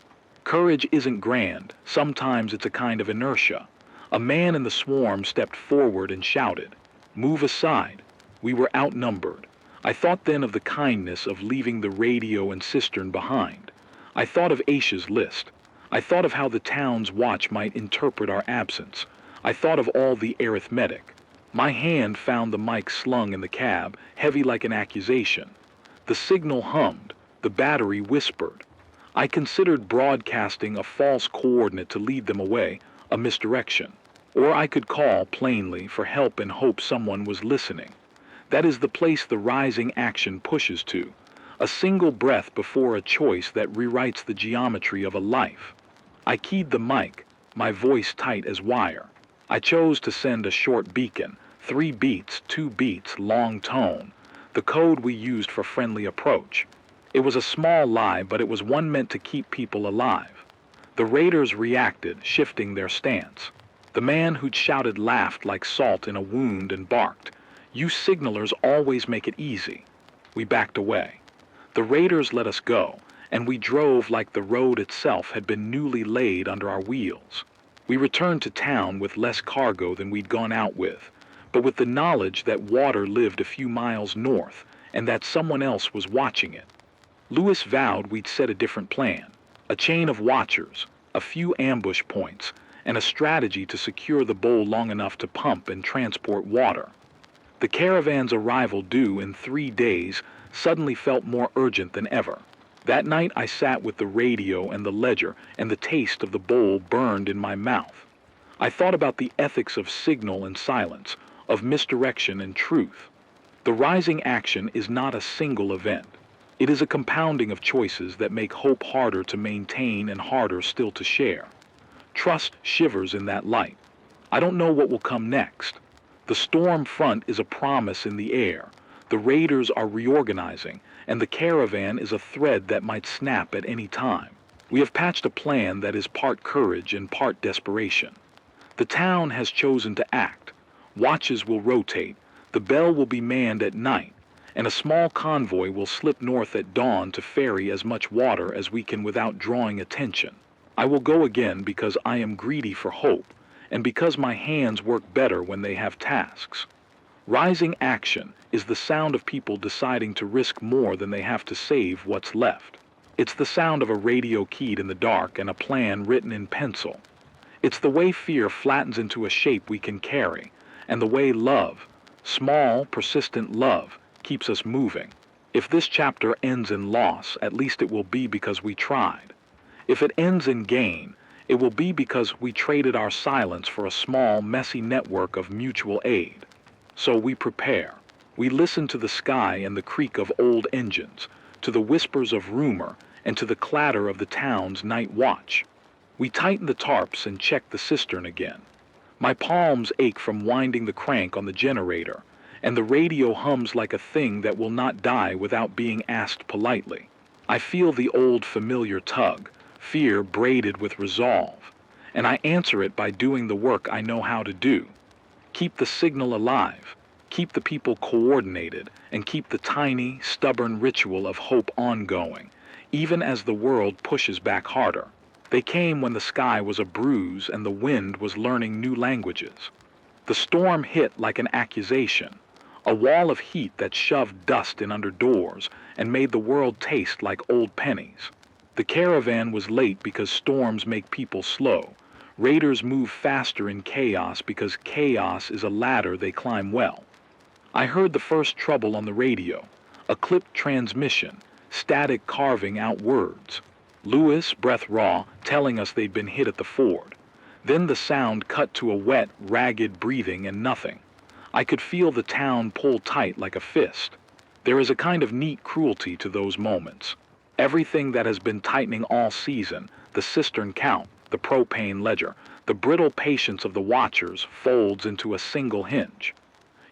Courage isn't grand. Sometimes it's a kind of inertia. A man in the swarm stepped forward and shouted, "Move aside." We were outnumbered. I thought then of the kindness of leaving the radio and cistern behind. I thought of Aisha's list. I thought of how the town's watch might interpret our absence. I thought of all the arithmetic. My hand found the mic slung in the cab, heavy like an accusation. The signal hummed. The battery whispered. I considered broadcasting a false coordinate to lead them away, a misdirection. Or I could call plainly for help and hope someone was listening. That is the place the rising action pushes to. A single breath before a choice that rewrites the geometry of a life. I keyed the mic, my voice tight as wire. I chose to send a short beacon, 3 beats, 2 beats, long tone, the code we used for friendly approach. It was a small lie, but it was one meant to keep people alive. The raiders reacted, shifting their stance. The man who'd shouted laughed like salt in a wound and barked, "You signalers always make it easy." We backed away. The raiders let us go, and we drove like the road itself had been newly laid under our wheels. We returned to town with less cargo than we'd gone out with, but with the knowledge that water lived a few miles north and that someone else was watching it. Lewis vowed we'd set a different plan, a chain of watchers, a few ambush points, and a strategy to secure the bowl long enough to pump and transport water. The caravan's arrival due in 3 days suddenly felt more urgent than ever. That night I sat with the radio and the ledger, and the taste of the bowl burned in my mouth. I thought about the ethics of signal and silence, of misdirection and truth. The rising action is not a single event. It is a compounding of choices that make hope harder to maintain and harder still to share. Trust shivers in that light. I don't know what will come next. The storm front is a promise in the air. The raiders are reorganizing, and the caravan is a thread that might snap at any time. We have patched a plan that is part courage and part desperation. The town has chosen to act. Watches will rotate, the bell will be manned at night, and a small convoy will slip north at dawn to ferry as much water as we can without drawing attention. I will go again because I am greedy for hope, and because my hands work better when they have tasks. Rising action is the sound of people deciding to risk more than they have to save what's left. It's the sound of a radio keyed in the dark and a plan written in pencil. It's the way fear flattens into a shape we can carry, and the way love, small, persistent love, keeps us moving. If this chapter ends in loss, at least it will be because we tried. If it ends in gain, it will be because we traded our silence for a small, messy network of mutual aid. So we prepare. We listen to the sky and the creak of old engines, to the whispers of rumor, and to the clatter of the town's night watch. We tighten the tarps and check the cistern again. My palms ache from winding the crank on the generator, and the radio hums like a thing that will not die without being asked politely. I feel the old familiar tug, fear braided with resolve, and I answer it by doing the work I know how to do. Keep the signal alive, keep the people coordinated, and keep the tiny, stubborn ritual of hope ongoing, even as the world pushes back harder. They came when the sky was a bruise and the wind was learning new languages. The storm hit like an accusation, a wall of heat that shoved dust in under doors and made the world taste like old pennies. The caravan was late because storms make people slow. Raiders move faster in chaos because chaos is a ladder they climb well. I heard the first trouble on the radio, a clipped transmission, static carving out words. Lewis, breath raw, telling us they'd been hit at the ford. Then the sound cut to a wet, ragged breathing and nothing. I could feel the town pull tight like a fist. There is a kind of neat cruelty to those moments. Everything that has been tightening all season, the cistern count, the propane ledger, the brittle patience of the watchers folds into a single hinge.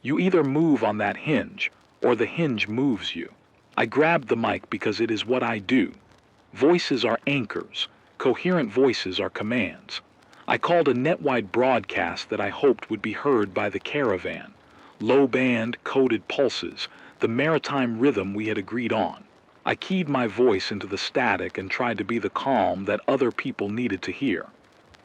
You either move on that hinge, or the hinge moves you. I grabbed the mic because it is what I do. Voices are anchors. Coherent voices are commands. I called a net-wide broadcast that I hoped would be heard by the caravan. Low-band, coded pulses, the maritime rhythm we had agreed on. I keyed my voice into the static and tried to be the calm that other people needed to hear.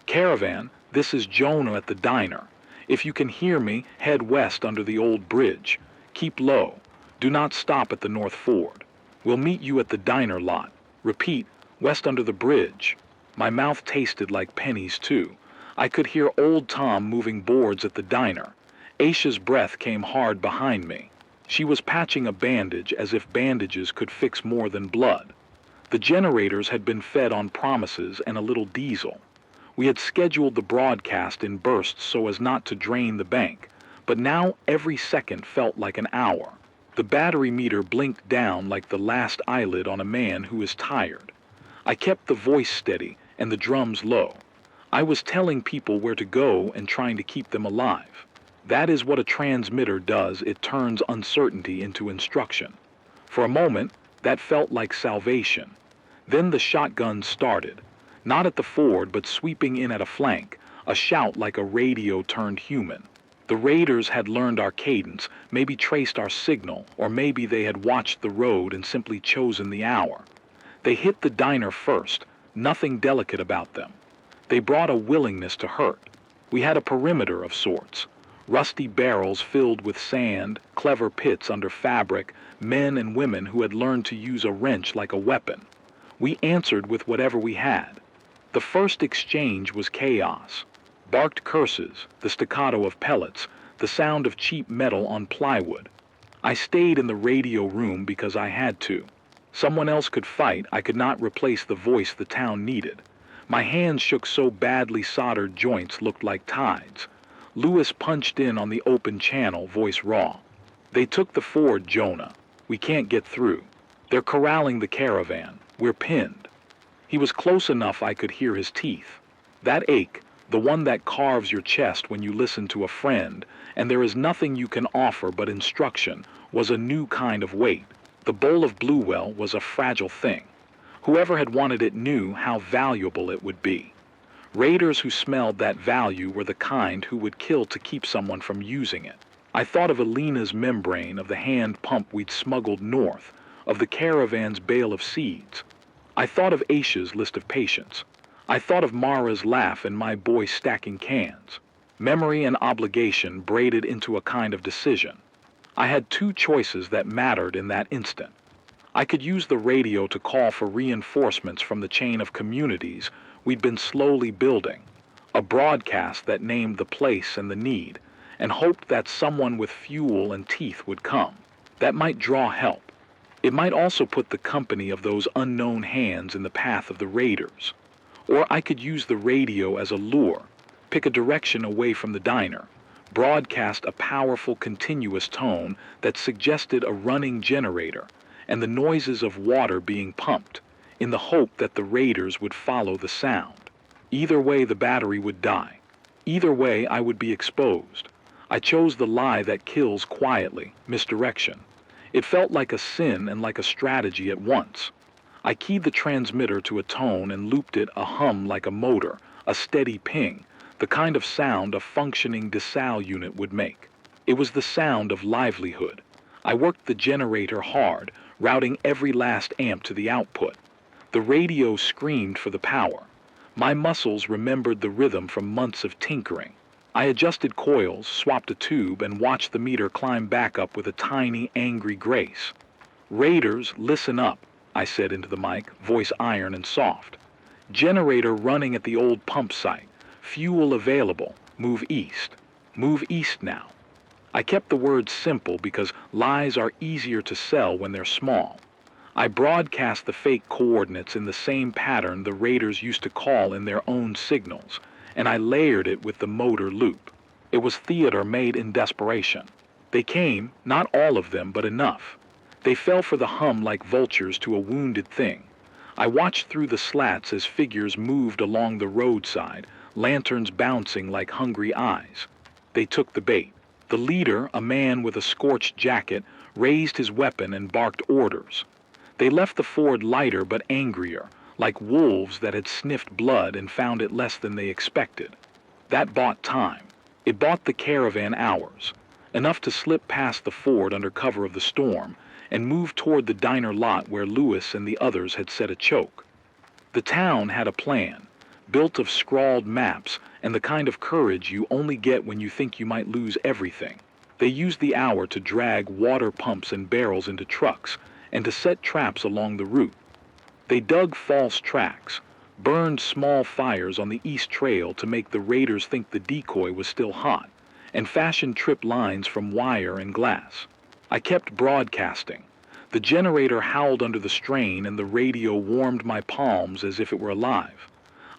Caravan, this is Jonah at the diner. If you can hear me, head west under the old bridge. Keep low. Do not stop at the North Ford. We'll meet you at the diner lot. Repeat, west under the bridge. My mouth tasted like pennies too. I could hear old Tom moving boards at the diner. Aisha's breath came hard behind me. She was patching a bandage as if bandages could fix more than blood. The generators had been fed on promises and a little diesel. We had scheduled the broadcast in bursts so as not to drain the bank, but now every second felt like an hour. The battery meter blinked down like the last eyelid on a man who is tired. I kept the voice steady and the drums low. I was telling people where to go and trying to keep them alive. That is what a transmitter does. It turns uncertainty into instruction. For a moment, that felt like salvation. Then the shotgun started. Not at the ford, but sweeping in at a flank, a shout like a radio turned human. The raiders had learned our cadence, maybe traced our signal, or maybe they had watched the road and simply chosen the hour. They hit the diner first, nothing delicate about them. They brought a willingness to hurt. We had a perimeter of sorts. Rusty barrels filled with sand, clever pits under fabric, men and women who had learned to use a wrench like a weapon. We answered with whatever we had. The first exchange was chaos. Barked curses, the staccato of pellets, the sound of cheap metal on plywood. I stayed in the radio room because I had to. Someone else could fight. I could not replace the voice the town needed. My hands shook so badly soldered joints looked like tides. Lewis punched in on the open channel, voice raw. They took the ford, Jonah. We can't get through. They're corralling the caravan. We're pinned. He was close enough I could hear his teeth. That ache, the one that carves your chest when you listen to a friend, and there is nothing you can offer but instruction, was a new kind of weight. The bowl of Bluewell was a fragile thing. Whoever had wanted it knew how valuable it would be. Raiders who smelled that value were the kind who would kill to keep someone from using it. I thought of Alina's membrane, of the hand pump we'd smuggled north, of the caravan's bale of seeds. I thought of Aisha's list of patients. I thought of Mara's laugh and my boy stacking cans. Memory and obligation braided into a kind of decision. I had two choices that mattered in that instant. I could use the radio to call for reinforcements from the chain of communities we'd been slowly building, a broadcast that named the place and the need, and hoped that someone with fuel and teeth would come. That might draw help. It might also put the company of those unknown hands in the path of the raiders. Or I could use the radio as a lure, pick a direction away from the diner, broadcast a powerful continuous tone that suggested a running generator and the noises of water being pumped, in the hope that the raiders would follow the sound. Either way, the battery would die. Either way, I would be exposed. I chose the lie that kills quietly, misdirection. It felt like a sin and like a strategy at once. I keyed the transmitter to a tone and looped it a hum like a motor, a steady ping, the kind of sound a functioning desal unit would make. It was the sound of livelihood. I worked the generator hard, routing every last amp to the output. The radio screamed for the power. My muscles remembered the rhythm from months of tinkering. I adjusted coils, swapped a tube, and watched the meter climb back up with a tiny, angry grace. "Raiders, listen up," I said into the mic, voice iron and soft. "Generator running at the old pump site. Fuel available. Move east. Move east now." I kept the words simple because lies are easier to sell when they're small. I broadcast the fake coordinates in the same pattern the raiders used to call in their own signals, and I layered it with the motor loop. It was theater made in desperation. They came, not all of them, but enough. They fell for the hum like vultures to a wounded thing. I watched through the slats as figures moved along the roadside, lanterns bouncing like hungry eyes. They took the bait. The leader, a man with a scorched jacket, raised his weapon and barked orders. They left the ford lighter but angrier, like wolves that had sniffed blood and found it less than they expected. That bought time. It bought the caravan hours, enough to slip past the ford under cover of the storm and move toward the diner lot where Lewis and the others had set a choke. The town had a plan, built of scrawled maps and the kind of courage you only get when you think you might lose everything. They used the hour to drag water pumps and barrels into trucks and to set traps along the route. They dug false tracks, burned small fires on the east trail to make the raiders think the decoy was still hot, and fashioned trip lines from wire and glass. I kept broadcasting. The generator howled under the strain and the radio warmed my palms as if it were alive.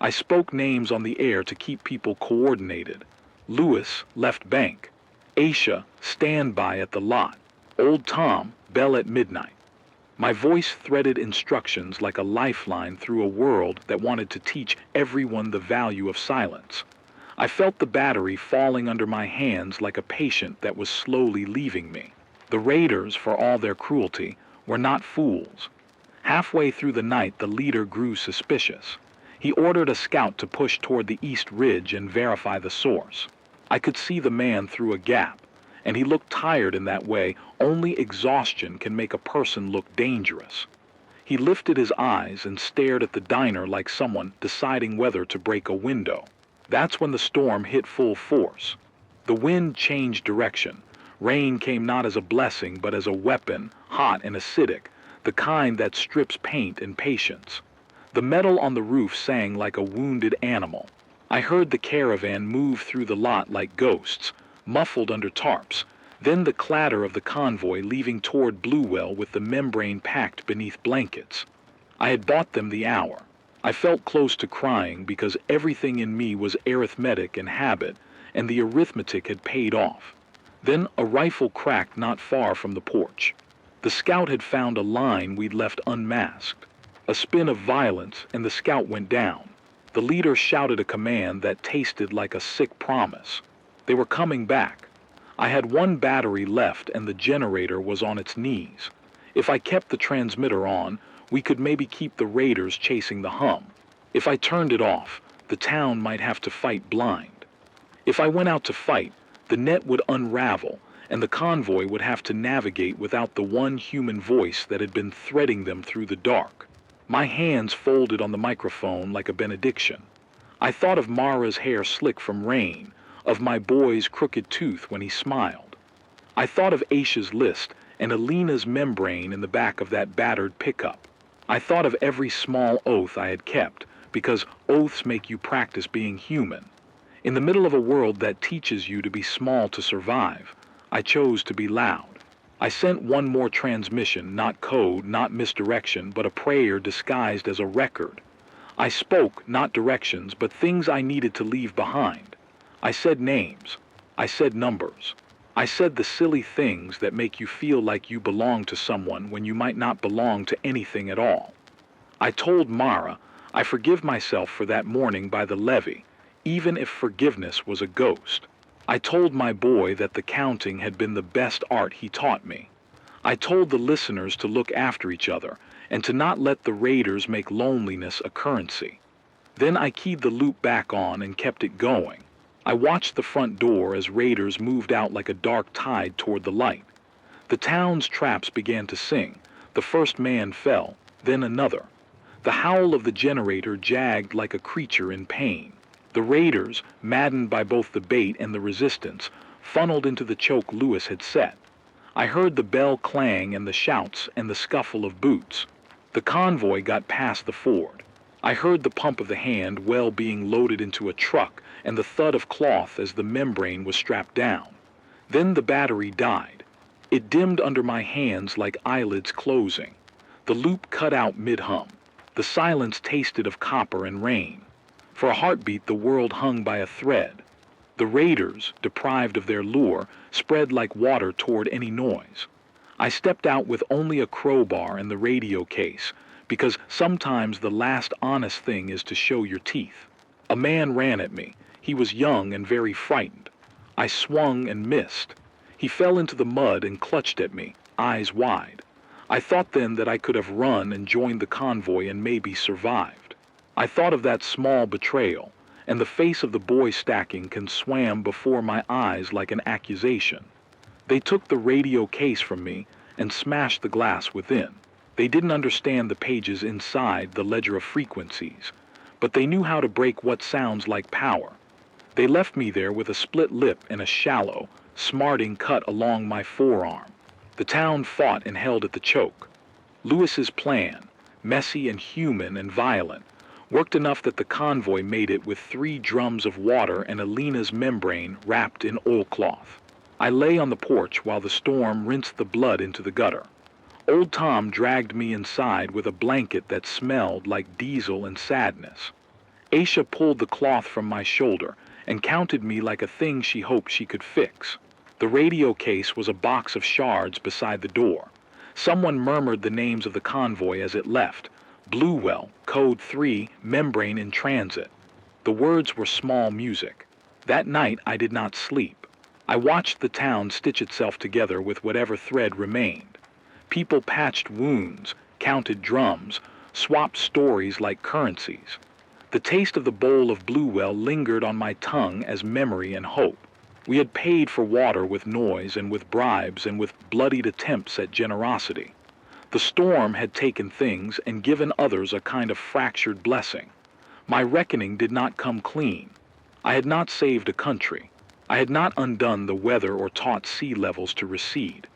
I spoke names on the air to keep people coordinated. Lewis, left bank. Aisha, standby at the lot. Old Tom, bell at midnight. My voice threaded instructions like a lifeline through a world that wanted to teach everyone the value of silence. I felt the battery falling under my hands like a patient that was slowly leaving me. The raiders, for all their cruelty, were not fools. Halfway through the night, the leader grew suspicious. He ordered a scout to push toward the east ridge and verify the source. I could see the man through a gap, and he looked tired in that way. Only exhaustion can make a person look dangerous. He lifted his eyes and stared at the diner like someone deciding whether to break a window. That's when the storm hit full force. The wind changed direction. Rain came not as a blessing but as a weapon, hot and acidic, the kind that strips paint and patience. The metal on the roof sang like a wounded animal. I heard the caravan move through the lot like ghosts, muffled under tarps, then the clatter of the convoy leaving toward Bluewell with the membrane packed beneath blankets. I had bought them the hour. I felt close to crying because everything in me was arithmetic and habit, and the arithmetic had paid off. Then a rifle cracked not far from the porch. The scout had found a line we'd left unmasked. A spin of violence, and the scout went down. The leader shouted a command that tasted like a sick promise. They were coming back. I had one battery left and the generator was on its knees. If I kept the transmitter on, We could maybe keep the raiders chasing the hum. If I turned it off, the town might have to fight blind. If I went out to fight, the net would unravel, and the convoy would have to navigate without the one human voice that had been threading them through the dark. My hands folded on the microphone like a benediction. I thought of Mara's hair slick from rain, of my boy's crooked tooth when he smiled. I thought of Aisha's list and Alina's membrane in the back of that battered pickup. I thought of every small oath I had kept, because oaths make you practice being human. In the middle of a world that teaches you to be small to survive, I chose to be loud. I sent one more transmission, not code, not misdirection, but a prayer disguised as a record. I spoke, not directions, but things I needed to leave behind. I said names. I said numbers. I said the silly things that make you feel like you belong to someone when you might not belong to anything at all. I told Mara I forgive myself for that morning by the levee, even if forgiveness was a ghost. I told my boy that the counting had been the best art he taught me. I told the listeners to look after each other and to not let the raiders make loneliness a currency. Then I keyed the loop back on and kept it going. I watched the front door as raiders moved out like a dark tide toward the light. The town's traps began to sing. The first man fell, then another. The howl of the generator jagged like a creature in pain. The raiders, maddened by both the bait and the resistance, funneled into the choke Lewis had set. I heard the bell clang and the shouts and the scuffle of boots. The convoy got past the ford. I heard the pump of the hand well being loaded into a truck and the thud of cloth as the membrane was strapped down. Then the battery died. It dimmed under my hands like eyelids closing. The loop cut out mid-hum. The silence tasted of copper and rain. For a heartbeat, the world hung by a thread. The raiders, deprived of their lure, spread like water toward any noise. I stepped out with only a crowbar and the radio case, because sometimes the last honest thing is to show your teeth. A man ran at me. He was young and very frightened. I swung and missed. He fell into the mud and clutched at me, eyes wide. I thought then that I could have run and joined the convoy and maybe survived. I thought of that small betrayal, and the face of the boy stacking swam before my eyes like an accusation. They took the radio case from me and smashed the glass within. They didn't understand the pages inside the ledger of frequencies, but they knew how to break what sounds like power. They left me there with a split lip and a shallow, smarting cut along my forearm. The town fought and held at the choke. Lewis's plan, messy and human and violent, worked enough that the convoy made it with 3 drums of water and Alina's membrane wrapped in oilcloth. I lay on the porch while the storm rinsed the blood into the gutter. Old Tom dragged me inside with a blanket that smelled like diesel and sadness. Aisha pulled the cloth from my shoulder and counted me like a thing she hoped she could fix. The radio case was a box of shards beside the door. Someone murmured the names of the convoy as it left. Bluewell, Code 3, membrane in transit. The words were small music. That night I did not sleep. I watched the town stitch itself together with whatever thread remained. People patched wounds, counted drums, swapped stories like currencies. The taste of the bowl of Bluewell lingered on my tongue as memory and hope. We had paid for water with noise and with bribes and with bloodied attempts at generosity. The storm had taken things and given others a kind of fractured blessing. My reckoning did not come clean. I had not saved a country. I had not undone the weather or taught sea levels to recede.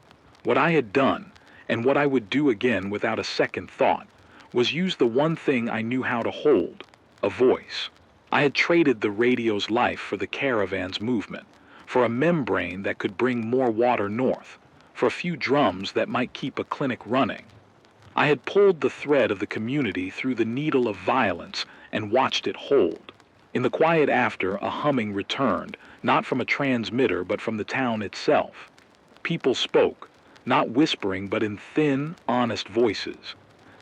What I had done, and what I would do again without a second thought, was use the one thing I knew how to hold, a voice. I had traded the radio's life for the caravan's movement, for a membrane that could bring more water north, for a few drums that might keep a clinic running. I had pulled the thread of the community through the needle of violence and watched it hold. In the quiet after, a humming returned, not from a transmitter but from the town itself. People spoke, not whispering but in thin, honest voices.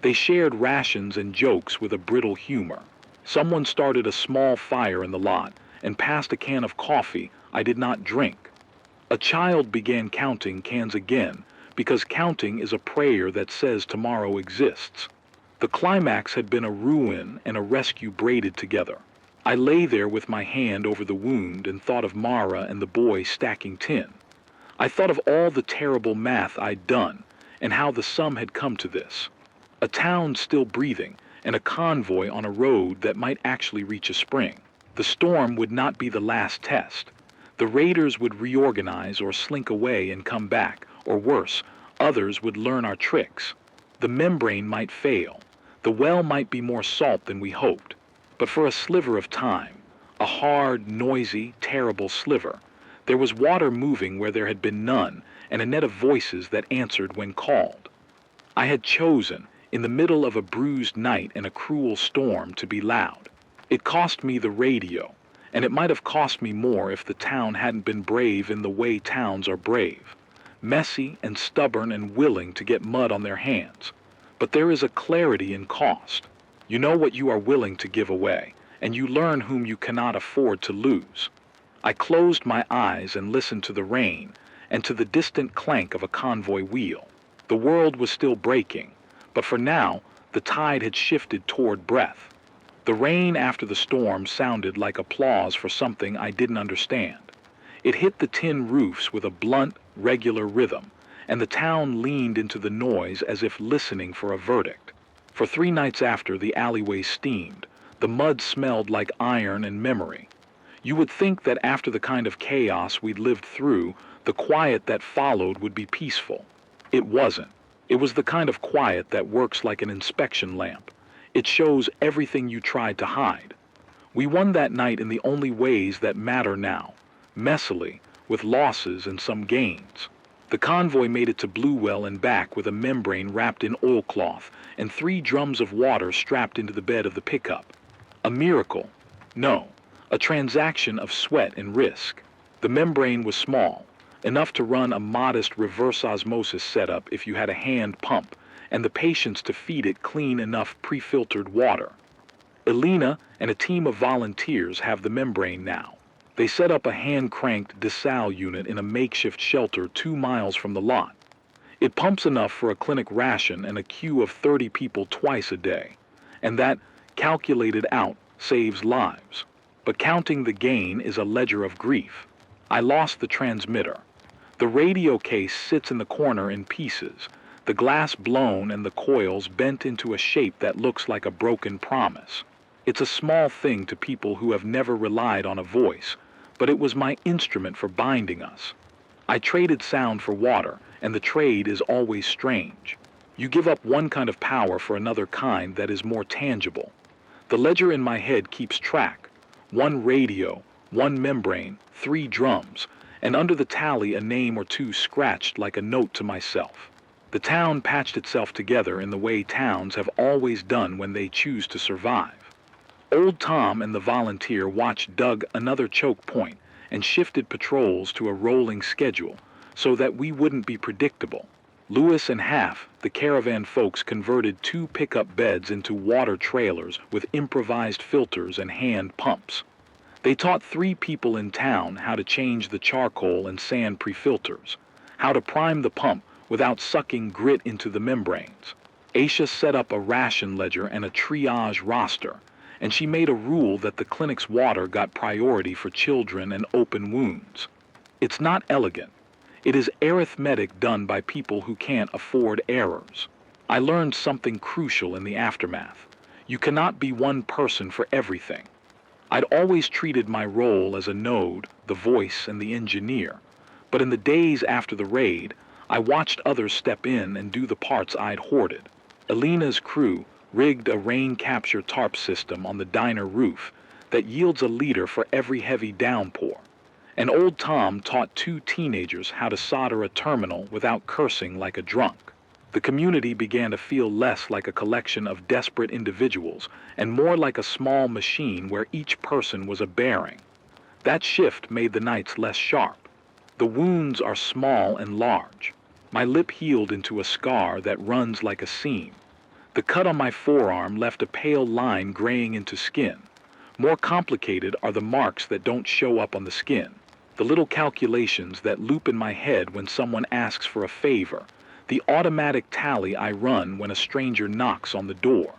They shared rations and jokes with a brittle humor. Someone started a small fire in the lot and passed a can of coffee I did not drink. A child began counting cans again, because counting is a prayer that says tomorrow exists. The climax had been a ruin and a rescue braided together. I lay there with my hand over the wound and thought of Mara and the boy stacking tin. I thought of all the terrible math I'd done and how the sum had come to this. A town still breathing and a convoy on a road that might actually reach a spring. The storm would not be the last test. The raiders would reorganize or slink away and come back, or worse, others would learn our tricks. The membrane might fail. The well might be more salt than we hoped. But for a sliver of time, a hard, noisy, terrible sliver, there was water moving where there had been none, and a net of voices that answered when called. I had chosen, in the middle of a bruised night and a cruel storm, to be loud. It cost me the radio, and it might have cost me more if the town hadn't been brave in the way towns are brave. Messy and stubborn and willing to get mud on their hands. But there is a clarity in cost. You know what you are willing to give away, and you learn whom you cannot afford to lose. I closed my eyes and listened to the rain and to the distant clank of a convoy wheel. The world was still breaking, but for now, the tide had shifted toward breath. The rain after the storm sounded like applause for something I didn't understand. It hit the tin roofs with a blunt, regular rhythm, and the town leaned into the noise as if listening for a verdict. For 3 nights after, the alleyways steamed. The mud smelled like iron and memory. You would think that after the kind of chaos we'd lived through, the quiet that followed would be peaceful. It wasn't. It was the kind of quiet that works like an inspection lamp. It shows everything you tried to hide. We won that night in the only ways that matter now, messily, with losses and some gains. The convoy made it to Bluewell and back with a membrane wrapped in oilcloth and 3 drums of water strapped into the bed of the pickup. A miracle? No. A transaction of sweat and risk. The membrane was small, enough to run a modest reverse osmosis setup if you had a hand pump, and the patience to feed it clean enough pre-filtered water. Elena and a team of volunteers have the membrane now. They set up a hand-cranked desal unit in a makeshift shelter 2 miles from the lot. It pumps enough for a clinic ration and a queue of 30 people twice a day, and that, calculated out, saves lives. But counting the gain is a ledger of grief. I lost the transmitter. The radio case sits in the corner in pieces, the glass blown and the coils bent into a shape that looks like a broken promise. It's a small thing to people who have never relied on a voice, but it was my instrument for binding us. I traded sound for water, and the trade is always strange. You give up one kind of power for another kind that is more tangible. The ledger in my head keeps track. 1 radio, 1 membrane, 3 drums, and under the tally a name or 2 scratched like a note to myself. The town patched itself together in the way towns have always done when they choose to survive. Old Tom and the volunteer watched Doug another choke point and shifted patrols to a rolling schedule so that we wouldn't be predictable. Lewis and Half, the caravan folks, converted 2 pickup beds into water trailers with improvised filters and hand pumps. They taught 3 people in town how to change the charcoal and sand pre-filters, how to prime the pump without sucking grit into the membranes. Aisha set up a ration ledger and a triage roster, and she made a rule that the clinic's water got priority for children and open wounds. It's not elegant. It is arithmetic done by people who can't afford errors. I learned something crucial in the aftermath. You cannot be one person for everything. I'd always treated my role as a node, the voice, and the engineer, but in the days after the raid, I watched others step in and do the parts I'd hoarded. Elena's crew rigged a rain capture tarp system on the diner roof that yields a liter for every heavy downpour. And old Tom taught 2 teenagers how to solder a terminal without cursing like a drunk. The community began to feel less like a collection of desperate individuals and more like a small machine where each person was a bearing. That shift made the nights less sharp. The wounds are small and large. My lip healed into a scar that runs like a seam. The cut on my forearm left a pale line graying into skin. More complicated are the marks that don't show up on the skin. The little calculations that loop in my head when someone asks for a favor, the automatic tally I run when a stranger knocks on the door.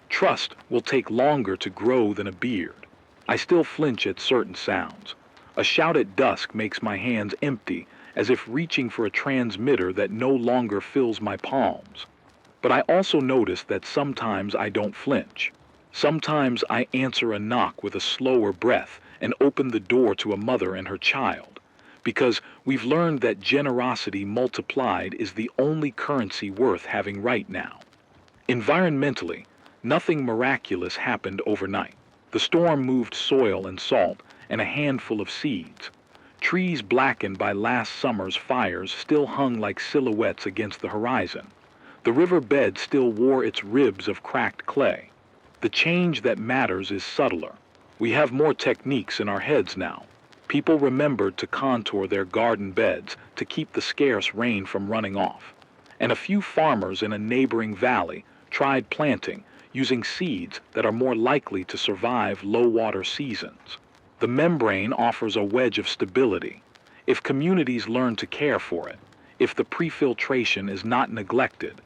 Trust will take longer to grow than a beard. I still flinch at certain sounds. A shout at dusk makes my hands empty, as if reaching for a transmitter that no longer fills my palms. But I also notice that sometimes I don't flinch. Sometimes I answer a knock with a slower breath and open the door to a mother and her child, because we've learned that generosity multiplied is the only currency worth having right now. Environmentally, nothing miraculous happened overnight. The storm moved soil and salt and a handful of seeds. Trees blackened by last summer's fires still hung like silhouettes against the horizon. The river bed still wore its ribs of cracked clay. The change that matters is subtler. We have more techniques in our heads now. People remembered to contour their garden beds to keep the scarce rain from running off. And a few farmers in a neighboring valley tried planting using seeds that are more likely to survive low-water seasons. The membrane offers a wedge of stability. If communities learn to care for it, if the prefiltration is not neglected,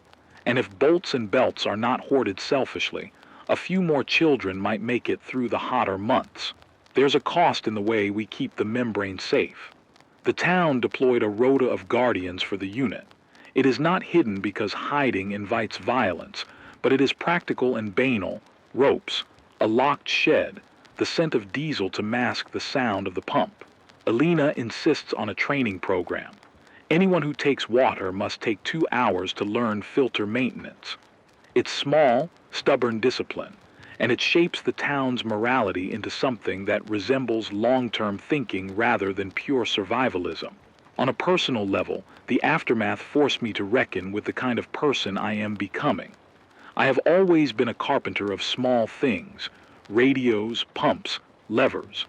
and if bolts and belts are not hoarded selfishly, a few more children might make it through the hotter months. There's a cost in the way we keep the membrane safe. The town deployed a rota of guardians for the unit. It is not hidden because hiding invites violence, but it is practical and banal: ropes, a locked shed, the scent of diesel to mask the sound of the pump. Alina insists on a training program. Anyone who takes water must take 2 hours to learn filter maintenance. It's small, stubborn discipline, and it shapes the town's morality into something that resembles long-term thinking rather than pure survivalism. On a personal level, the aftermath forced me to reckon with the kind of person I am becoming. I have always been a carpenter of small things: radios, pumps, levers.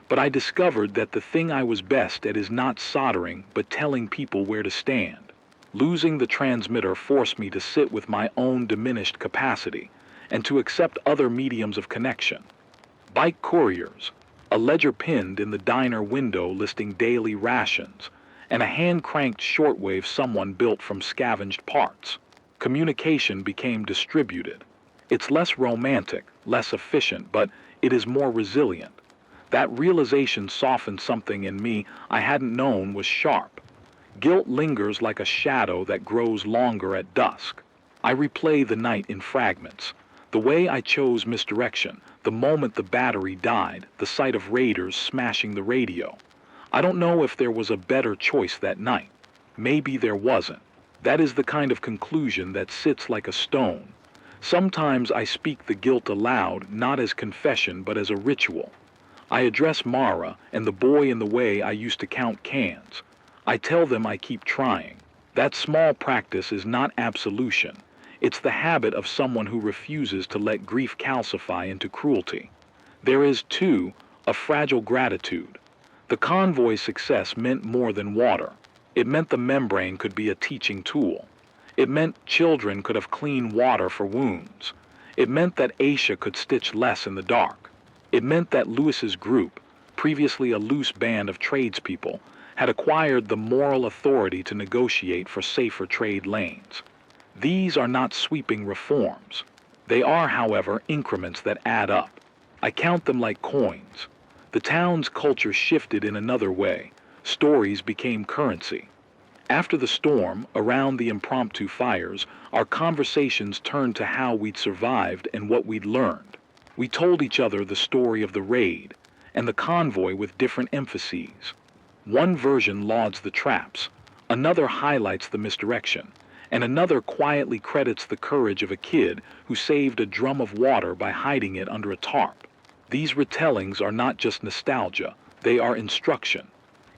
But I discovered that the thing I was best at is not soldering, but telling people where to stand. Losing the transmitter forced me to sit with my own diminished capacity and to accept other mediums of connection. Bike couriers, a ledger pinned in the diner window listing daily rations, and a hand-cranked shortwave someone built from scavenged parts. Communication became distributed. It's less romantic, less efficient, but it is more resilient. That realization softened something in me I hadn't known was sharp. Guilt lingers like a shadow that grows longer at dusk. I replay the night in fragments. The way I chose misdirection, the moment the battery died, the sight of raiders smashing the radio. I don't know if there was a better choice that night. Maybe there wasn't. That is the kind of conclusion that sits like a stone. Sometimes I speak the guilt aloud, not as confession, but as a ritual. I address Mara and the boy in the way I used to count cans. I tell them I keep trying. That small practice is not absolution. It's the habit of someone who refuses to let grief calcify into cruelty. There is, too, a fragile gratitude. The convoy's success meant more than water. It meant the membrane could be a teaching tool. It meant children could have clean water for wounds. It meant that Aisha could stitch less in the dark. It meant that Lewis's group, previously a loose band of tradespeople, had acquired the moral authority to negotiate for safer trade lanes. These are not sweeping reforms. They are, however, increments that add up. I count them like coins. The town's culture shifted in another way. Stories became currency. After the storm, around the impromptu fires, our conversations turned to how we'd survived and what we'd learned. We told each other the story of the raid and the convoy with different emphases. One version lauds the traps, another highlights the misdirection, and another quietly credits the courage of a kid who saved a drum of water by hiding it under a tarp. These retellings are not just nostalgia, they are instruction.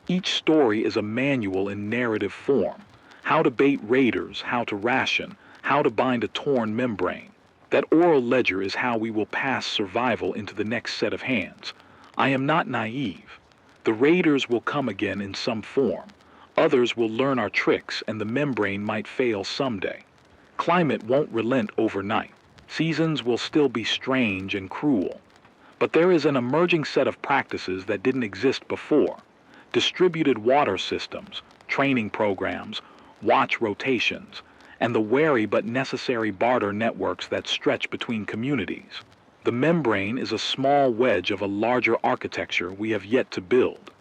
Each story is a manual in narrative form: how to bait raiders, how to ration, how to bind a torn membrane. That oral ledger is how we will pass survival into the next set of hands. I am not naive. The raiders will come again in some form. Others will learn our tricks, and the membrane might fail someday. Climate won't relent overnight. Seasons will still be strange and cruel. But there is an emerging set of practices that didn't exist before. Distributed water systems, training programs, watch rotations, and the wary but necessary barter networks that stretch between communities. The membrane is a small wedge of a larger architecture we have yet to build.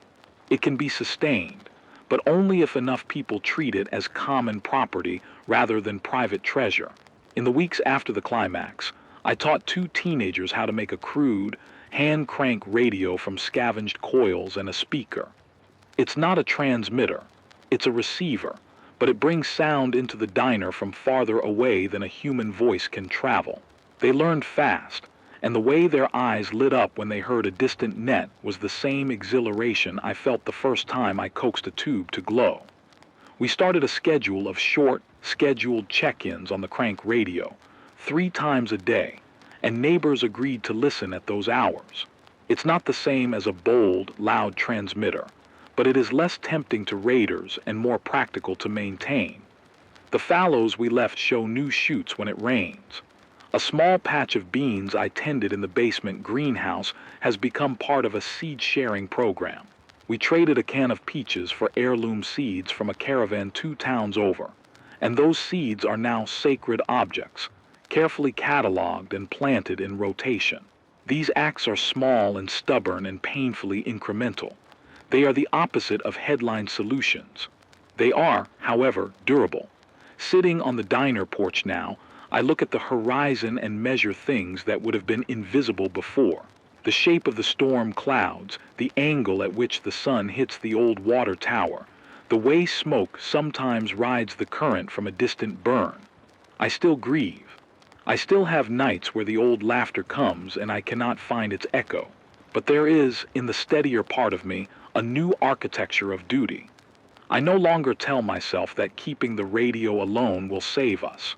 It can be sustained, but only if enough people treat it as common property rather than private treasure. In the weeks after the climax, I taught 2 teenagers how to make a crude, hand-crank radio from scavenged coils and a speaker. It's not a transmitter, it's a receiver, but it brings sound into the diner from farther away than a human voice can travel. They learned fast, and the way their eyes lit up when they heard a distant net was the same exhilaration I felt the first time I coaxed a tube to glow. We started a schedule of short, scheduled check-ins on the crank radio, 3 times a day, and neighbors agreed to listen at those hours. It's not the same as a bold, loud transmitter, but it is less tempting to raiders and more practical to maintain. The fallows we left show new shoots when it rains. A small patch of beans I tended in the basement greenhouse has become part of a seed-sharing program. We traded a can of peaches for heirloom seeds from a caravan 2 towns over, and those seeds are now sacred objects, carefully cataloged and planted in rotation. These acts are small and stubborn and painfully incremental. They are the opposite of headline solutions. They are, however, durable. Sitting on the diner porch now, I look at the horizon and measure things that would have been invisible before. The shape of the storm clouds, the angle at which the sun hits the old water tower, the way smoke sometimes rides the current from a distant burn. I still grieve. I still have nights where the old laughter comes and I cannot find its echo. But there is, in the steadier part of me, a new architecture of duty. I no longer tell myself that keeping the radio alone will save us.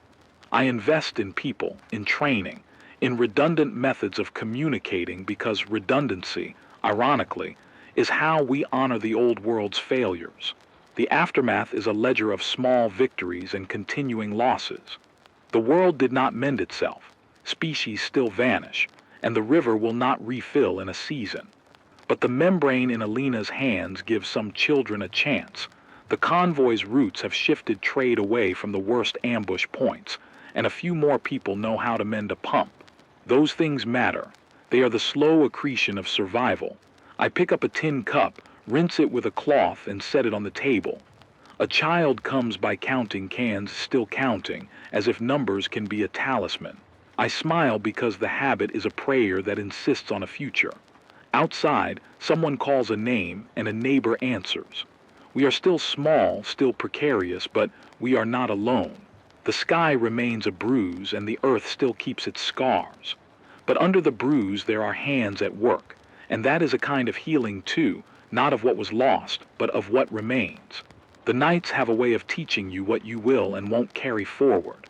I invest in people, in training, in redundant methods of communicating because redundancy, ironically, is how we honor the old world's failures. The aftermath is a ledger of small victories and continuing losses. The world did not mend itself, species still vanish, and the river will not refill in a season. But the membrane in Alina's hands gives some children a chance. The convoy's routes have shifted trade away from the worst ambush points, and a few more people know how to mend a pump. Those things matter. They are the slow accretion of survival. I pick up a tin cup, rinse it with a cloth, and set it on the table. A child comes by counting cans, still counting, as if numbers can be a talisman. I smile because the habit is a prayer that insists on a future. Outside, someone calls a name and a neighbor answers. We are still small, still precarious, but we are not alone. The sky remains a bruise and the earth still keeps its scars. But under the bruise there are hands at work, and that is a kind of healing too, not of what was lost, but of what remains. The nights have a way of teaching you what you will and won't carry forward.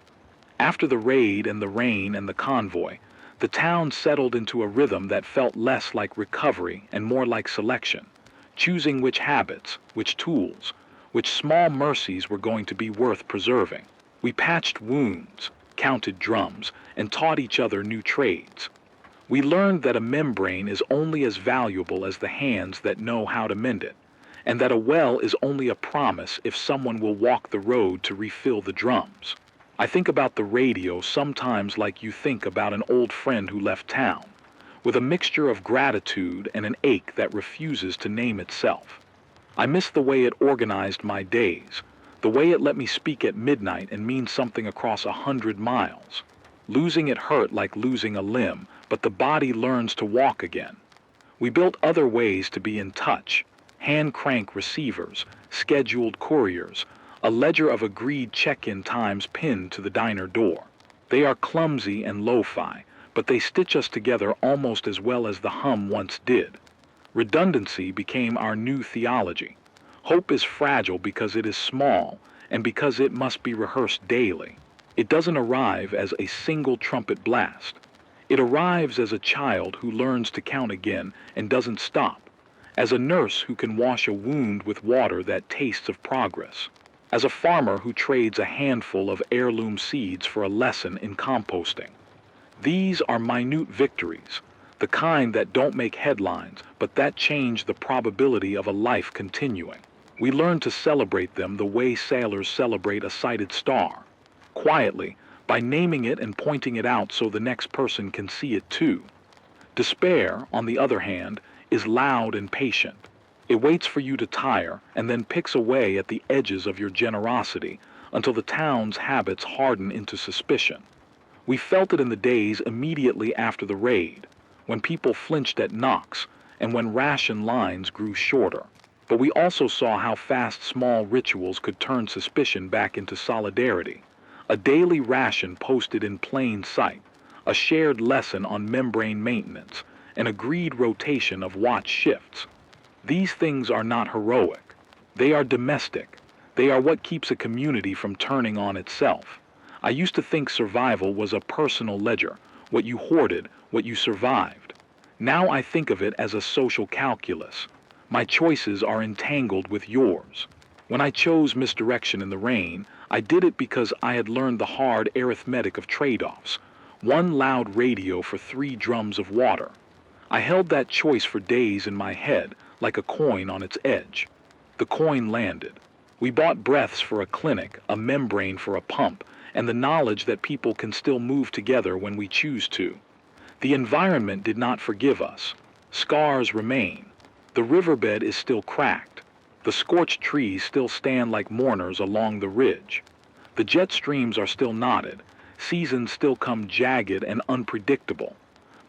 After the raid and the rain and the convoy, the town settled into a rhythm that felt less like recovery and more like selection, choosing which habits, which tools, which small mercies were going to be worth preserving. We patched wounds, counted drums, and taught each other new trades. We learned that a membrane is only as valuable as the hands that know how to mend it, and that a well is only a promise if someone will walk the road to refill the drums. I think about the radio sometimes like you think about an old friend who left town, with a mixture of gratitude and an ache that refuses to name itself. I miss the way it organized my days, the way it let me speak at midnight and mean something across 100 miles. Losing it hurt like losing a limb, but the body learns to walk again. We built other ways to be in touch, hand-crank receivers, scheduled couriers, a ledger of agreed check-in times pinned to the diner door. They are clumsy and lo-fi, but they stitch us together almost as well as the hum once did. Redundancy became our new theology. Hope is fragile because it is small, and because it must be rehearsed daily. It doesn't arrive as a single trumpet blast. It arrives as a child who learns to count again and doesn't stop, as a nurse who can wash a wound with water that tastes of progress, as a farmer who trades a handful of heirloom seeds for a lesson in composting. These are minute victories, the kind that don't make headlines, but that change the probability of a life continuing. We learned to celebrate them the way sailors celebrate a sighted star, quietly, by naming it and pointing it out so the next person can see it too. Despair, on the other hand, is loud and patient. It waits for you to tire and then picks away at the edges of your generosity until the town's habits harden into suspicion. We felt it in the days immediately after the raid, when people flinched at knocks and when ration lines grew shorter. But we also saw how fast small rituals could turn suspicion back into solidarity. A daily ration posted in plain sight, a shared lesson on membrane maintenance, an agreed rotation of watch shifts. These things are not heroic. They are domestic. They are what keeps a community from turning on itself. I used to think survival was a personal ledger, what you hoarded, what you survived. Now I think of it as a social calculus. My choices are entangled with yours. When I chose misdirection in the rain, I did it because I had learned the hard arithmetic of trade-offs. One loud radio for 3 drums of water. I held that choice for days in my head, like a coin on its edge. The coin landed. We bought breaths for a clinic, a membrane for a pump, and the knowledge that people can still move together when we choose to. The environment did not forgive us. Scars remain. The riverbed is still cracked. The scorched trees still stand like mourners along the ridge. The jet streams are still knotted. Seasons still come jagged and unpredictable.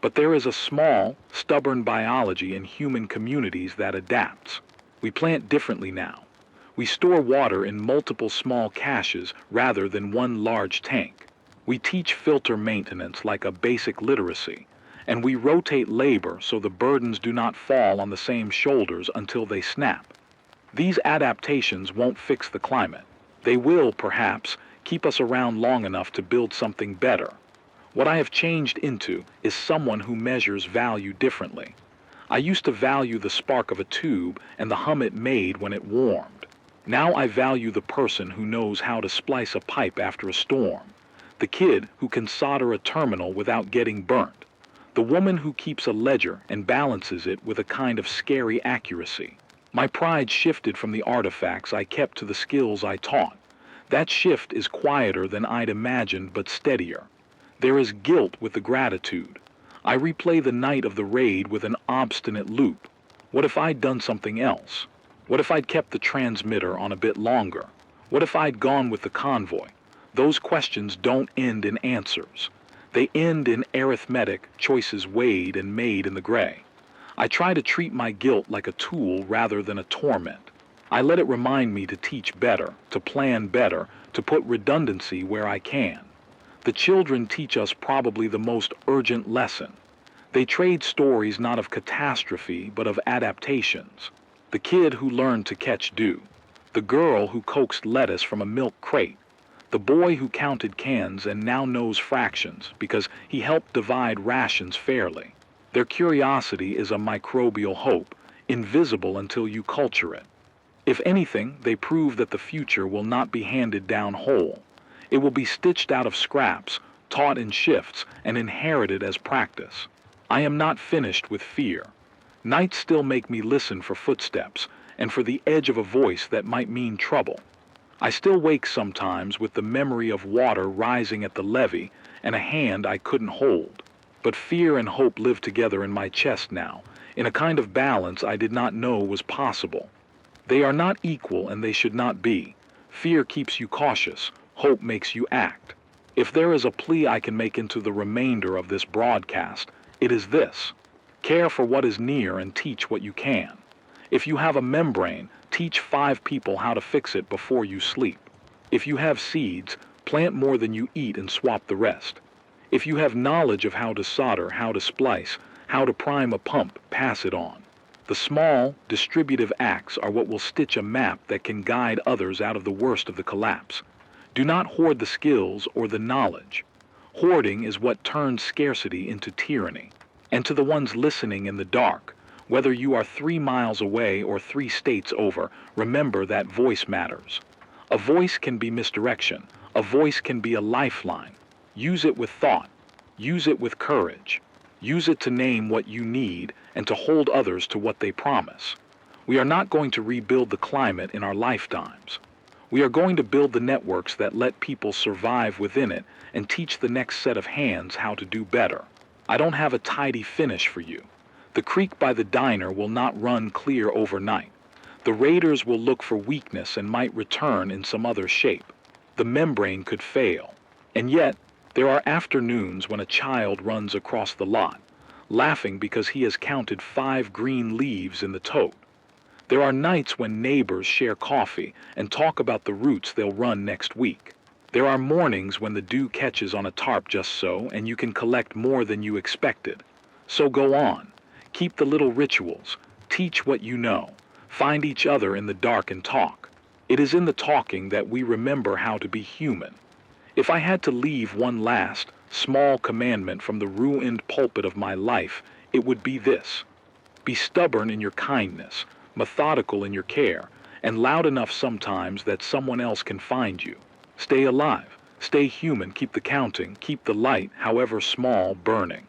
But there is a small, stubborn biology in human communities that adapts. We plant differently now. We store water in multiple small caches rather than one large tank. We teach filter maintenance like a basic literacy, and we rotate labor so the burdens do not fall on the same shoulders until they snap. These adaptations won't fix the climate. They will, perhaps, keep us around long enough to build something better. What I have changed into is someone who measures value differently. I used to value the spark of a tube and the hum it made when it warmed. Now I value the person who knows how to splice a pipe after a storm, the kid who can solder a terminal without getting burnt, the woman who keeps a ledger and balances it with a kind of scary accuracy. My pride shifted from the artifacts I kept to the skills I taught. That shift is quieter than I'd imagined, but steadier. There is guilt with the gratitude. I replay the night of the raid with an obstinate loop. What if I'd done something else? What if I'd kept the transmitter on a bit longer? What if I'd gone with the convoy? Those questions don't end in answers. They end in arithmetic choices weighed and made in the gray. I try to treat my guilt like a tool rather than a torment. I let it remind me to teach better, to plan better, to put redundancy where I can. The children teach us probably the most urgent lesson. They trade stories not of catastrophe but of adaptations. The kid who learned to catch dew, the girl who coaxed lettuce from a milk crate, the boy who counted cans and now knows fractions because he helped divide rations fairly. Their curiosity is a microbial hope, invisible until you culture it. If anything, they prove that the future will not be handed down whole. It will be stitched out of scraps, taught in shifts, and inherited as practice. I am not finished with fear. Nights still make me listen for footsteps, and for the edge of a voice that might mean trouble. I still wake sometimes with the memory of water rising at the levee and a hand I couldn't hold. But fear and hope live together in my chest now, in a kind of balance I did not know was possible. They are not equal and they should not be. Fear keeps you cautious, hope makes you act. If there is a plea I can make into the remainder of this broadcast, it is this. Care for what is near and teach what you can. If you have a membrane, teach 5 people how to fix it before you sleep. If you have seeds, plant more than you eat and swap the rest. If you have knowledge of how to solder, how to splice, how to prime a pump, pass it on. The small, distributive acts are what will stitch a map that can guide others out of the worst of the collapse. Do not hoard the skills or the knowledge. Hoarding is what turns scarcity into tyranny. And to the ones listening in the dark, whether you are 3 miles away or 3 states over, remember that voice matters. A voice can be misdirection. A voice can be a lifeline. Use it with thought. Use it with courage. Use it to name what you need and to hold others to what they promise. We are not going to rebuild the climate in our lifetimes. We are going to build the networks that let people survive within it and teach the next set of hands how to do better. I don't have a tidy finish for you. The creek by the diner will not run clear overnight. The raiders will look for weakness and might return in some other shape. The membrane could fail. And yet, there are afternoons when a child runs across the lot, laughing because he has counted 5 green leaves in the tote. There are nights when neighbors share coffee and talk about the routes they'll run next week. There are mornings when the dew catches on a tarp just so and you can collect more than you expected. So go on. Keep the little rituals. Teach what you know. Find each other in the dark and talk. It is in the talking that we remember how to be human. If I had to leave one last, small commandment from the ruined pulpit of my life, it would be this. Be stubborn in your kindness, methodical in your care, and loud enough sometimes that someone else can find you. Stay alive, stay human, keep the counting, keep the light, however small, burning.